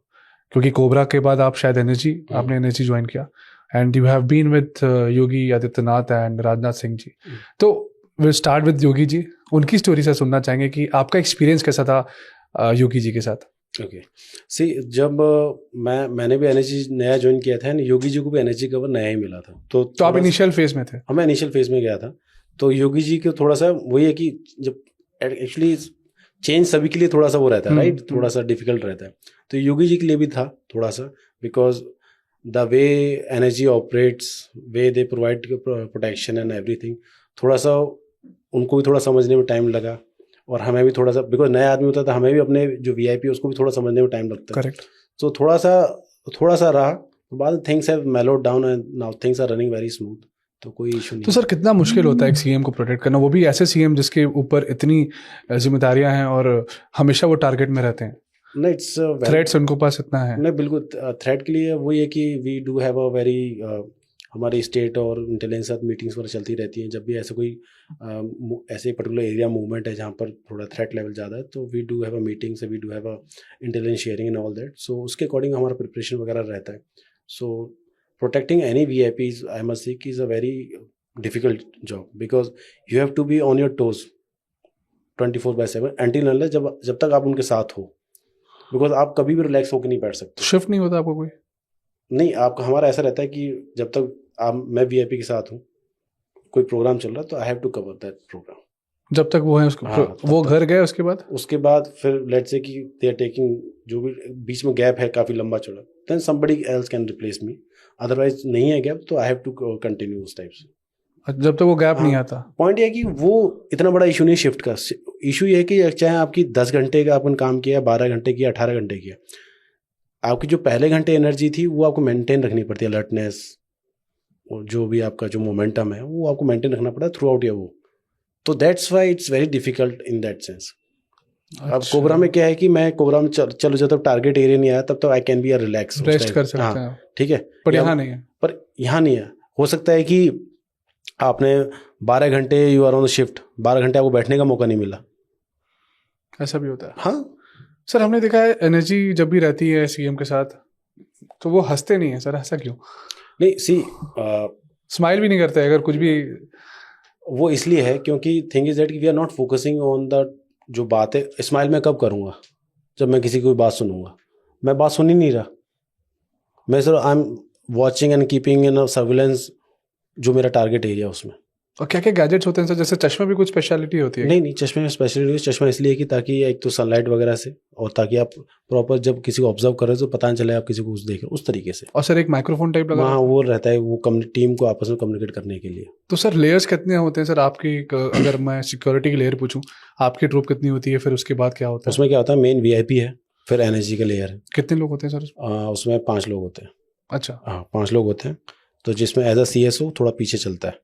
क्योंकि कोबरा के बाद आप शायद आपने एनर्जी ज्वाइन किया, and you have been with Yogi Adityanath and Rajnath Singh ji. तो will start with Yogi ji, उनकी स्टोरी से सुनना चाहेंगे कि आपका एक्सपीरियंस कैसा था योगी जी के साथ। ओके सी, जब मैंने भी एनर्जी नया ज्वाइन किया था, योगी जी को भी एनर्जी कवर नया ही मिला था, तो आप इनिशियल फेज में थे? मैं इनिशियल फेज में गया था, तो योगी जी को थोड़ा सा वही है कि जब एक्चुअली चेंज सभी के लिए थोड़ा सा वो रहता है, राइट, थोड़ा सा डिफिकल्ट रहता है, तो योगी जी के लिए भी था थोड़ा सा, because the way energy operates, way they provide protection and everything, थोड़ा सा उनको भी थोड़ा समझने में टाइम लगा, और हमें भी थोड़ा सा, बिकॉज नया आदमी होता है तो हमें भी अपने जो वीआईपी उसको भी थोड़ा समझने में टाइम लगता है। करेक्ट। तो थोड़ा सा रहा, बाद things have mellowed down and now things are running very smooth, तो कोई इशू नहीं। तो सर कितना मुश्किल होता है एक सीएम को प्रोटेक्ट करना, वो भी ऐसे सीएम जिसके ऊपर इतनी जिम्मेदारियां हैं और हमेशा वो टारगेट में रहते हैं? नहीं, इट्स थ्रेट्स उनको पास इतना है? नहीं, बिल्कुल थ्रेट के लिए वही है कि we do have a very, हमारी स्टेट और इंटेलिजेंस साथ मीटिंग्स वगैरह चलती रहती हैं, जब भी ऐसा कोई ऐसे पर्टिकुलर एरिया मूवमेंट है जहाँ पर थोड़ा थ्रेट लेवल ज़्यादा है, तो we do have a meetings, we do have a intelligence sharing and all that, so उसके अकॉर्डिंग हमारा प्रिपरेशन वगैरह रहता है। So protecting any VIPs, I must say, is a very difficult job, because you have to be on your toes 24/7 until unless जब तक आप उनके साथ हो, बिकॉज आप कभी भी रिलैक्स होकर नहीं बैठ सकते। शिफ्ट नहीं होता आपको कोई? नहीं, आपका हमारा ऐसा रहता है कि जब तक मैं VIP के साथ हूँ, कोई प्रोग्राम चल रहा है, तो I have to cover that programme जब तक वो है उसको। हाँ, वो घर गए उसके बाद फिर लेट्स से कि दे आर टेकिंग, जो भी बीच में गैप है काफ़ी लंबा चौड़ा, then somebody else can replace me, otherwise नहीं है गैप तो आई हैव टू कंटिन्यू उस टाइप से, जब तक वो गैप नहीं आता। पॉइंट ये है कि वो इतना बड़ा इशू नहीं शिफ्ट का, इशू ये है कि चाहे आपकी 10 घंटे का अपन काम किया, 12 घंटे किया, 18 घंटे किया, आपकी जो पहले घंटे एनर्जी थी वो आपको मेंटेन रखनी पड़ती है, अलर्टनेस और जो भी आपका जो मोमेंटम है वो आपको मेंटेन रखना पड़ा थ्रू आउट वो, तो that's why it's very difficult in that sense. अब कोबरा में क्या है कि मैं कोबरा में चलो जब तक टारगेट एरिया नहीं आया तब तक I can be a relax, rest कर सकते हैं, ठीक है, पर यहाँ नहीं है। पर यहाँ नहीं है। हो सकता है कि आपने 12 घंटे you are on the shift, 12 घंटे आपको बैठने का मौका नहीं मिला, ऐसा भी होता है। हाँ सर, हमने देखा है एनर्जी जब भी रहती है सीएम के साथ तो वो हंसते नहीं है सर, ऐसा क्यों? नहीं, सी स्माइल भी नहीं करते अगर कुछ भी। वो इसलिए है क्योंकि thing is that we are not focusing on the जो बात है। स्माइल मैं कब करूँगा? जब मैं किसी की कोई बात सुनूंगा। मैं बात सुन ही नहीं रहा, मैं sir I am watching and keeping in surveillance जो मेरा टारगेट एरिया उसमें। और क्या क्या गैजेट्स होते हैं सर? जैसे चश्मे भी कुछ स्पेशलिटी होती है? नहीं, चश्मे में स्पेशलिटी, चश्मा इसलिए कि ताकि एक तो सनलाइट वगैरह से, और ताकि आप प्रॉपर जब किसी को ऑब्जर्व कर रहे हो तो पता नहीं चले आप किसी को देख रहे हो, उस तरीके से। और सर एक माइक्रोफोन टाइप लगा हाँ, वो रहता है, वो टीम को आपस में कम्युनिकेट करने के लिए। तो सर लेयर्स कितने होते हैं सर आपकी? अगर मैं सिक्योरिटी की लेयर पूछूं, आपकी ट्रूप कितनी होती है, फिर उसके बाद क्या होता है? उसमें क्या होता है, मेन VIP है, फिर एनर्जी का लेयर है। कितने लोग होते हैं सर? उसमें 5 लोग होते हैं। अच्छा, हाँ, 5 लोग होते हैं, तो जिसमें एज अ CSO थोड़ा पीछे चलता है।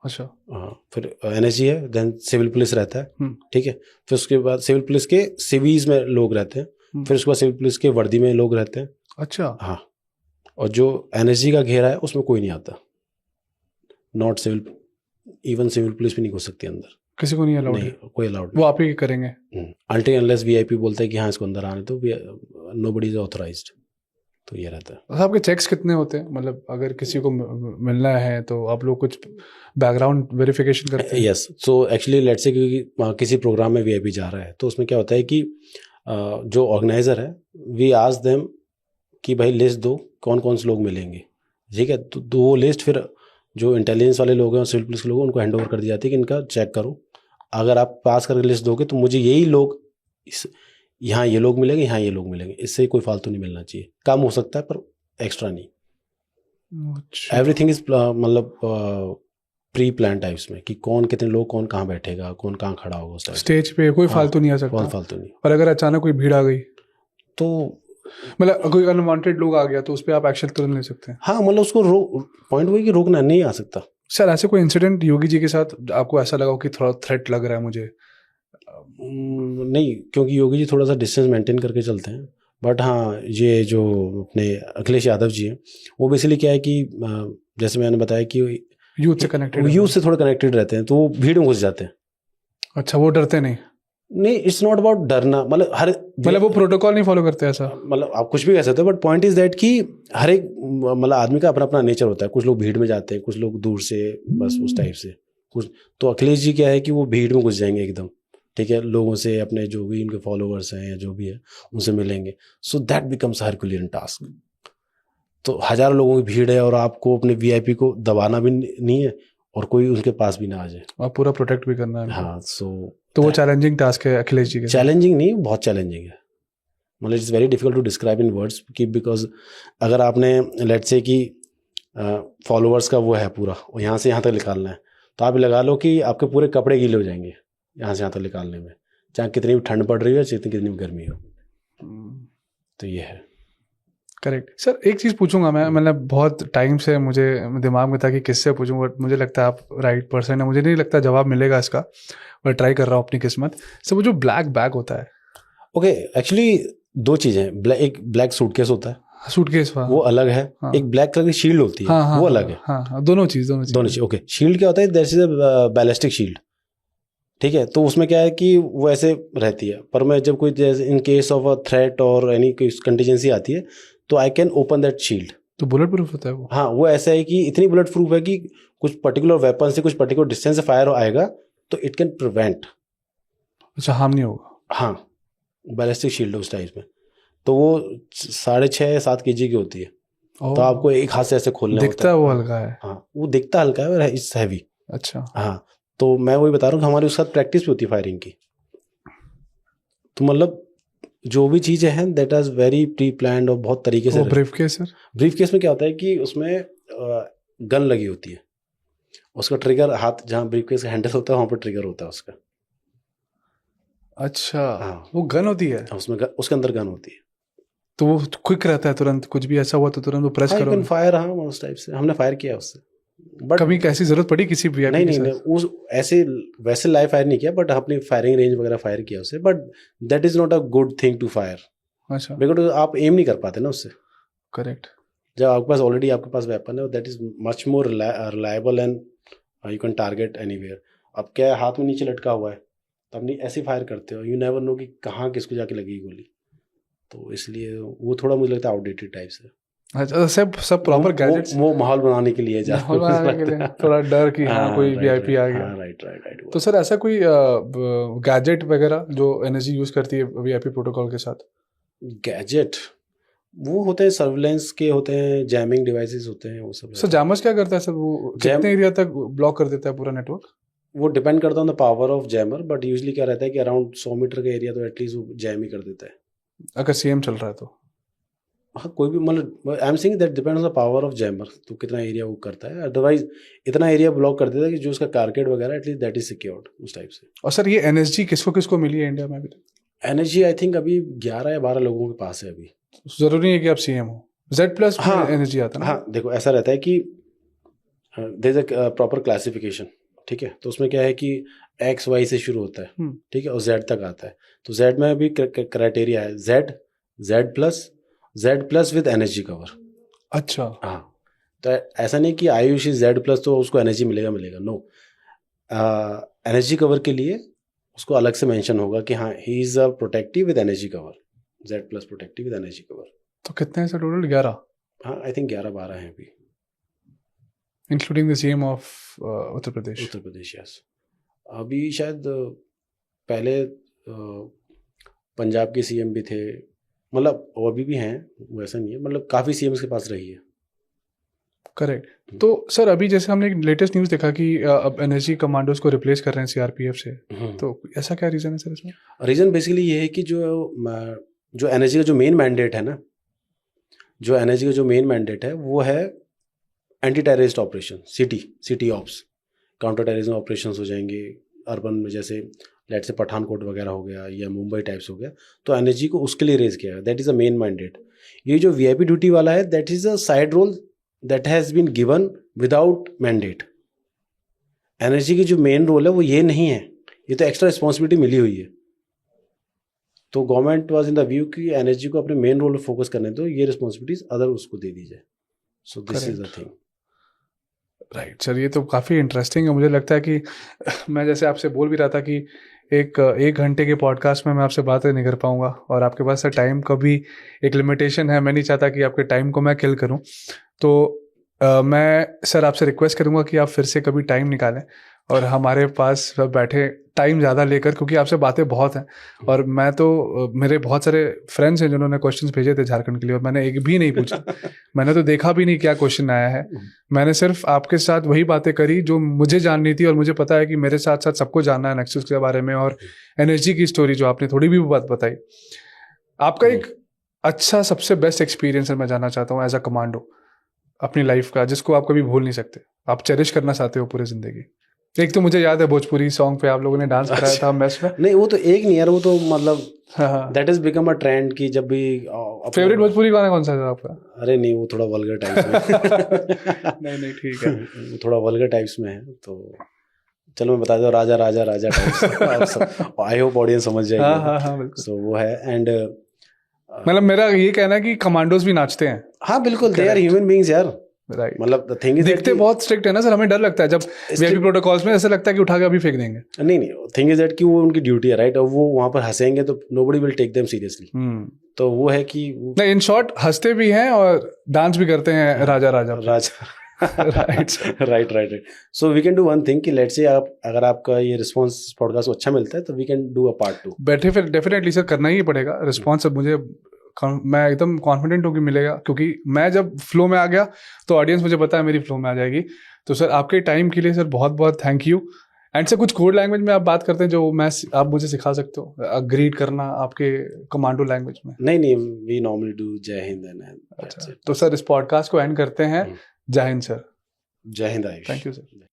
अच्छा, हाँ, फिर एनर्जी है, देन सिविल पुलिस रहता है, ठीक है, फिर उसके बाद सिविल पुलिस के सिवीज में लोग रहते हैं, फिर उसके बाद सिविल पुलिस के वर्दी में लोग रहते हैं। अच्छा, हाँ, और जो एनर्जी का घेरा है उसमें कोई नहीं आता, not civil, even civil police भी नहीं घुस सकती अंदर, किसी को नहीं अलाउड? नहीं, कोई अलाउड वो आप ही करेंगे अनटिल अनलेस VIP बोलता है कि हाँ इसको अंदर आने, तो नोबडी इज ऑथराइज्ड, तो ये रहता है। आपके चेक्स कितने होते हैं? मतलब अगर किसी को मिलना है तो आप लोग कुछ बैकग्राउंड वेरिफिकेशन करते हैं? Yes, so actually let's say क्योंकि किसी प्रोग्राम में VIP जा रहा है, तो उसमें क्या होता है कि जो ऑर्गेनाइजर है, वी आस्क देम कि भाई लिस्ट दो कौन कौन से लोग मिलेंगे, ठीक है, तो वो लिस्ट फिर जो इंटेलिजेंस वाले लोग हैं और सिविल पुलिस के लोग हैं उनको हैंड ओवर कर दी जाती है कि इनका चेक करो, अगर आप पास करके लिस्ट दोगे तो मुझे यही लोग, यहाँ ये लोग मिलेंगे, यहाँ ये लोग मिलेंगे, इससे कोई फालतू नहीं मिलना चाहिए, कम हो सकता है पर एक्स्ट्रा नहीं। एवरीथिंग इज मतलब प्री प्लान टाइप्स में कि कौन कितने लोग, कौन कहाँ बैठेगा, कौन कहाँ खड़ा होगा उस टाइप। स्टेज पे कोई हाँ, फालतू नहीं आ सकता। बहुत फालतू नहीं। और अगर अचानक कोई भीड़ आ गई तो मतलब कोई अनवांटेड लोग आ गया तो उस पर आप एक्शन तुरंत ले सकते हैं। हाँ, मतलब उसको पॉइंट वही कि रोकना नहीं आ सकता। सर ऐसे कोई इंसिडेंट योगी जी के साथ आपको ऐसा लगा हो कि थोड़ा थ्रेट लग रहा है मुझे? नहीं, क्योंकि योगी जी थोड़ा सा डिस्टेंस मेंटेन करके चलते हैं। बट हाँ, ये जो अपने अखिलेश यादव जी हैं, वो बेसिकली क्या है कि जैसे मैंने बताया कि यूथ से कनेक्टेड, यूथ से थोड़ा कनेक्टेड रहते हैं, तो वो भीड़ में घुस जाते हैं। अच्छा, वो डरते नहीं? नहीं, इट्स नॉट अबाउट डरना, मतलब वो प्रोटोकॉल नहीं फॉलो करते ऐसा? मतलब आप कुछ भी कह सकते हो, बट पॉइंट इज दैट कि हर एक मतलब आदमी का अपना अपना नेचर होता है। कुछ लोग भीड़ में जाते हैं, कुछ लोग दूर से, बस उस टाइप से कुछ। तो अखिलेश जी क्या है कि वो भीड़ में घुस जाएंगे एकदम, ठीक है, लोगों से, अपने जो भी उनके फॉलोअर्स हैं या जो भी है उनसे मिलेंगे। So that becomes herculean task. तो हजारों लोगों की भीड़ है और आपको अपने वीआईपी को दबाना भी नहीं है और कोई उनके पास भी ना आ जाए, आप पूरा प्रोटेक्ट भी करना है। हाँ, तो वो चैलेंजिंग टास्क है अखिलेश जी के साथ। चैलेंजिंग नहीं, बहुत चैलेंजिंग है। मतलब it's very difficult to describe in words कि बिकॉज अगर आपने लेट्स से कि फॉलोअर्स का वो है पूरा, यहाँ से यहाँ तक निकालना है, तो आप लगा लो कि आपके पूरे कपड़े गीले हो जाएंगे यहाँ से यहाँ तक निकालने में, चाहे कितनी भी ठंड पड़ रही हो, चाहे कितनी भी गर्मी हो। तो ये है। करेक्ट। सर एक चीज़ पूछूंगा मैं, मतलब बहुत टाइम से मुझे दिमाग में था कि किससे पूछूं, बट मुझे लगता है आप राइट पर्सन है। मुझे नहीं लगता जवाब मिलेगा इसका, मैं ट्राई कर रहा हूँ अपनी किस्मत। सर वो जो ब्लैक बैग होता है, ओके, एक्चुअली दो चीज़ें हैं। एक ब्लैक सूटकेस होता है, सूटकेस, वो अलग है। हाँ। एक ब्लैक कलर की शील्ड होती है, वो अलग है। हाँ, दोनों चीज़। ओके, शील्ड क्या होता है? That is a ballistic shield, ठीक है। तो उसमें क्या है कि वो ऐसे रहती है, पर मैं जब कोई in case of a threat और एनी कोई कंटीजेंसी आती है तो I can open that shield. तो बुलेट प्रूफ होता है वो? हाँ, वो ऐसा है कि इतनी बुलेट प्रूफ है कि कुछ पर्टिकुलर वेपन से कुछ पर्टिकुलर डिस्टेंस से फायर आएगा तो इट कैन प्रिवेंट। अच्छा, हार्म नहीं होगा? हाँ, बैलिस्टिक शील्ड उस टाइप में। तो वो 6.5-7 kg की होती है। तो आपको एक हाथ से ऐसे खोलना दिखता है वो हल्का है? हाँ, वो दिखता हल्का है और इट्स हैवी। अच्छा, हाँ, तो मैं वही बता रहा हूँ कि हमारे उसके साथ प्रैक्टिस भी होती है फायरिंग की। तो मतलब जो भी चीज़ें हैं that is very pre planned और बहुत तरीके से। Brief case sir? Brief case में क्या होता है कि उसमें गन लगी होती है, उसका ट्रिगर हाथ जहाँ ब्रीफ केस का हैंडल होता है वहाँ पर ट्रिगर होता है उसका। अच्छा, हाँ, वो गन होती है उसमें उसके अंदर गन होती है। तो वो क्विक रहता है, तुरंत कुछ भी ऐसा हुआ तो तुरंत वो प्रेस करो? फायर, हाँ, उस टाइप से हमने फायर किया उससे। बट कभी कैसी जरूरत पड़ी किसी वीआईपी के साथ? नहीं, उस ऐसे वैसे लाइव फायर नहीं किया, बट अपनी फायरिंग रेंज वगैरह फायर किया उससे। But that is not a good thing to fire. अच्छा, बिकॉज आप एम नहीं कर पाते ना उससे। करेक्ट। जब आपके पास ऑलरेडी आपके पास वेपन है, that is much more reliable and you can target anywhere. अब क्या है, हाथ में नीचे लटका हुआ है तो अपनी ऐसे फायर करते हो, यू नेवर नो कि कहाँ किसको जाके लगेगी गोली। तो इसलिए वो थोड़ा मुझे लगता है आउटडेटेड टाइप से। अच्छा, सब प्रॉपर गैजेट्स वो माहौल बनाने के लिए माहौल बनाने के लिए थोड़ा डर कि हाँ कोई वीआईपी आ गया। राइट। तो सर ऐसा कोई गैजेट वगैरह जो एनर्जी यूज करती है वीआईपी प्रोटोकॉल के साथ? गैजेट वो होते हैं, सर्विलेंस के होते हैं, जैमिंग डिवाइसेस होते हैं, वो सब। सर जैमर्स क्या करता है सर? वो कितने एरिया तक ब्लॉक कर देता है पूरा नेटवर्क? वो डिपेंड करता है on the power of jammer, but usually क्या रहता है कि अराउंड 100 मीटर का एरिया तो एटलीस्ट वो जैम ही कर देता है। अगर सीएम चल रहा है तो? हाँ, कोई भी, मतलब I am saying that depends on the power of jammer, तो कितना एरिया वो करता है। अदरवाइज इतना एरिया ब्लॉक कर देता है कि जो उसका कारकेड वगैरह एटलीस्ट दैट इज सिक्योर्ड, उस टाइप से। और सर ये एनर्जी किसको किसको मिली है इंडिया में अभी? एनर्जी आई थिंक अभी 11 या 12 लोगों के पास है अभी। जरूरी नहीं है कि आप सीएम हो। Z+ हाँ, एनर्जी आता है ना? हाँ, देखो ऐसा रहता है कि there is a proper classification, ठीक है। तो उसमें क्या है कि XY से शुरू होता है, ठीक है, और Z तक आता है। तो Z में भी क्राइटेरिया है Z+ विद एनर्जी कवर। अच्छा, हाँ, तो ऐसा नहीं कि आयुष Z+ तो उसको एनर्जी मिलेगा, नो। एनर्जी कवर के लिए उसको अलग से मेंशन होगा कि हाँ he is a protective with energy cover, Z+ protective with energy cover. तो कितने हैं सर टोटल? 11? हाँ, आई थिंक 11-12 हैं अभी, including the CM of Uttar Pradesh. Yes. अभी शायद पहले पंजाब के सीएम भी थे, मतलब वो अभी भी हैं, वैसा नहीं है, मतलब काफ़ी सीएम्स के पास रही है। करेक्ट। तो सर अभी जैसे हमने एक लेटेस्ट न्यूज़ देखा कि अब एनर्जी कमांडोज को रिप्लेस कर रहे हैं सीआरपीएफ से, तो ऐसा क्या रीज़न है सर इसमें? रीज़न बेसिकली ये है कि जो एनर्जी का जो मेन मैंडेट है ना, वो है anti terrorist operation, city ops. Counter terrorism operations हो जाएंगे अर्बन में, जैसे लेट से पठानकोट वगैरह हो गया या मुंबई टाइप्स हो गया, तो एनर्जी को उसके लिए रेज किया, that is a main mandate. ये जो वीआईपी ड्यूटी वाला है, that is a side role that has been given without mandate. Energy की जो मेन रोल है वो ये नहीं है, ये तो एक्स्ट्रा रिस्पॉन्सिबिलिटी मिली हुई है। तो government was in the view कि एनर्जी को अपने मेन रोल पे फोकस करने दो, ये रिस्पॉन्सिबिलिटीज अदर उसको दे दी जाए। सो this is the thing. Right sir, ये तो काफ़ी इंटरेस्टिंग है। मुझे लगता है कि मैं जैसे आपसे बोल भी रहा था कि एक घंटे के पॉडकास्ट में मैं आपसे बातें नहीं कर पाऊंगा, और आपके पास सर टाइम का भी एक लिमिटेशन है। मैं नहीं चाहता कि आपके टाइम को मैं किल करूं। तो मैं सर आपसे रिक्वेस्ट करूंगा कि आप फिर से कभी टाइम निकालें और हमारे पास बैठे टाइम ज़्यादा लेकर, क्योंकि आपसे बातें बहुत हैं। और मैं तो मेरे बहुत सारे फ्रेंड्स हैं जिन्होंने क्वेश्चंस भेजे थे झारखंड के लिए, और मैंने एक भी नहीं पूछा। मैंने तो देखा भी नहीं क्या क्वेश्चन आया है। मैंने सिर्फ आपके साथ वही बातें करी जो मुझे जाननी थी, और मुझे पता है कि मेरे साथ साथ सबको जानना है नेक्सस के बारे में और एनर्जी की स्टोरी जो आपने थोड़ी भी बात बताई। आपका एक अच्छा सबसे बेस्ट एक्सपीरियंस मैं जानना चाहता हूँ एज अ कमांडो अपनी लाइफ का, जिसको आप कभी भूल नहीं सकते, आप चेरिश करना चाहते हो पूरी जिंदगी। एक तो मुझे याद है भोजपुरी सॉन्ग पे आप लोगों ने डांस कराया था मैच में। नहीं, वो तो एक नहीं यार, वो तो मतलब that is become a trend कि जब भी फेवरेट भोजपुरी गाना कौन सा था आपका? अरे नहीं, वो थोड़ा वल्गर टाइप्स में नहीं ठीक है, वो थोड़ा वल्गर टाइप्स में है, तो चलो मैं बता दूं, राजा राजा राजा टाइप्स। आई होप ऑडियंस समझ जाएगी। हाँ बिल्कुल। सो वो है। एंड मतलब मेरा ये कहना है कि कमांडोज भी नाचते हैं। हाँ बिल्कुल, दे आर ह्यूमन बीइंग्स यार। राइट। मतलब द थिंग इज दिखते बहुत स्ट्रिक्ट है ना सर, हमें डर लगता है जब वीआईपी प्रोटोकॉल्स में, ऐसा लगता है कि उठा के अभी फेंक देंगे। नहीं, थिंग इज दैट कि वो उनकी ड्यूटी है, राइट। और वो वहां पर हंसेंगे तो nobody will take them seriously. तो वो है कि नहीं, इन शॉर्ट हंसते भी हैं और डांस भी करते हैं राजा राजा right. So we can do one thing कि लेट्स से आप, अगर आपका ये रिस्पांस पॉडकास्ट अच्छा मिलता है तो we can do a part 2। बैठे फिर डेफिनेटली सर करना ही पड़ेगा रिस्पांस। अब मुझे मैं एकदम कॉन्फिडेंट हूँ कि मिलेगा, क्योंकि मैं जब फ्लो में आ गया तो ऑडियंस मुझे पता है मेरी फ्लो में आ जाएगी। तो सर आपके टाइम के लिए सर बहुत बहुत थैंक यू। एंड सर कुछ कोड लैंग्वेज में आप बात करते हैं जो आप मुझे सिखा सकते हो, ग्रीट करना आपके कमांडो लैंग्वेज में? नहीं, वी नॉर्मली डू जय हिंद एंड अच्छा, तो सर इस पॉडकास्ट को एंड करते हैं। जय हिंद सर। जय हिंद। Thank you sir.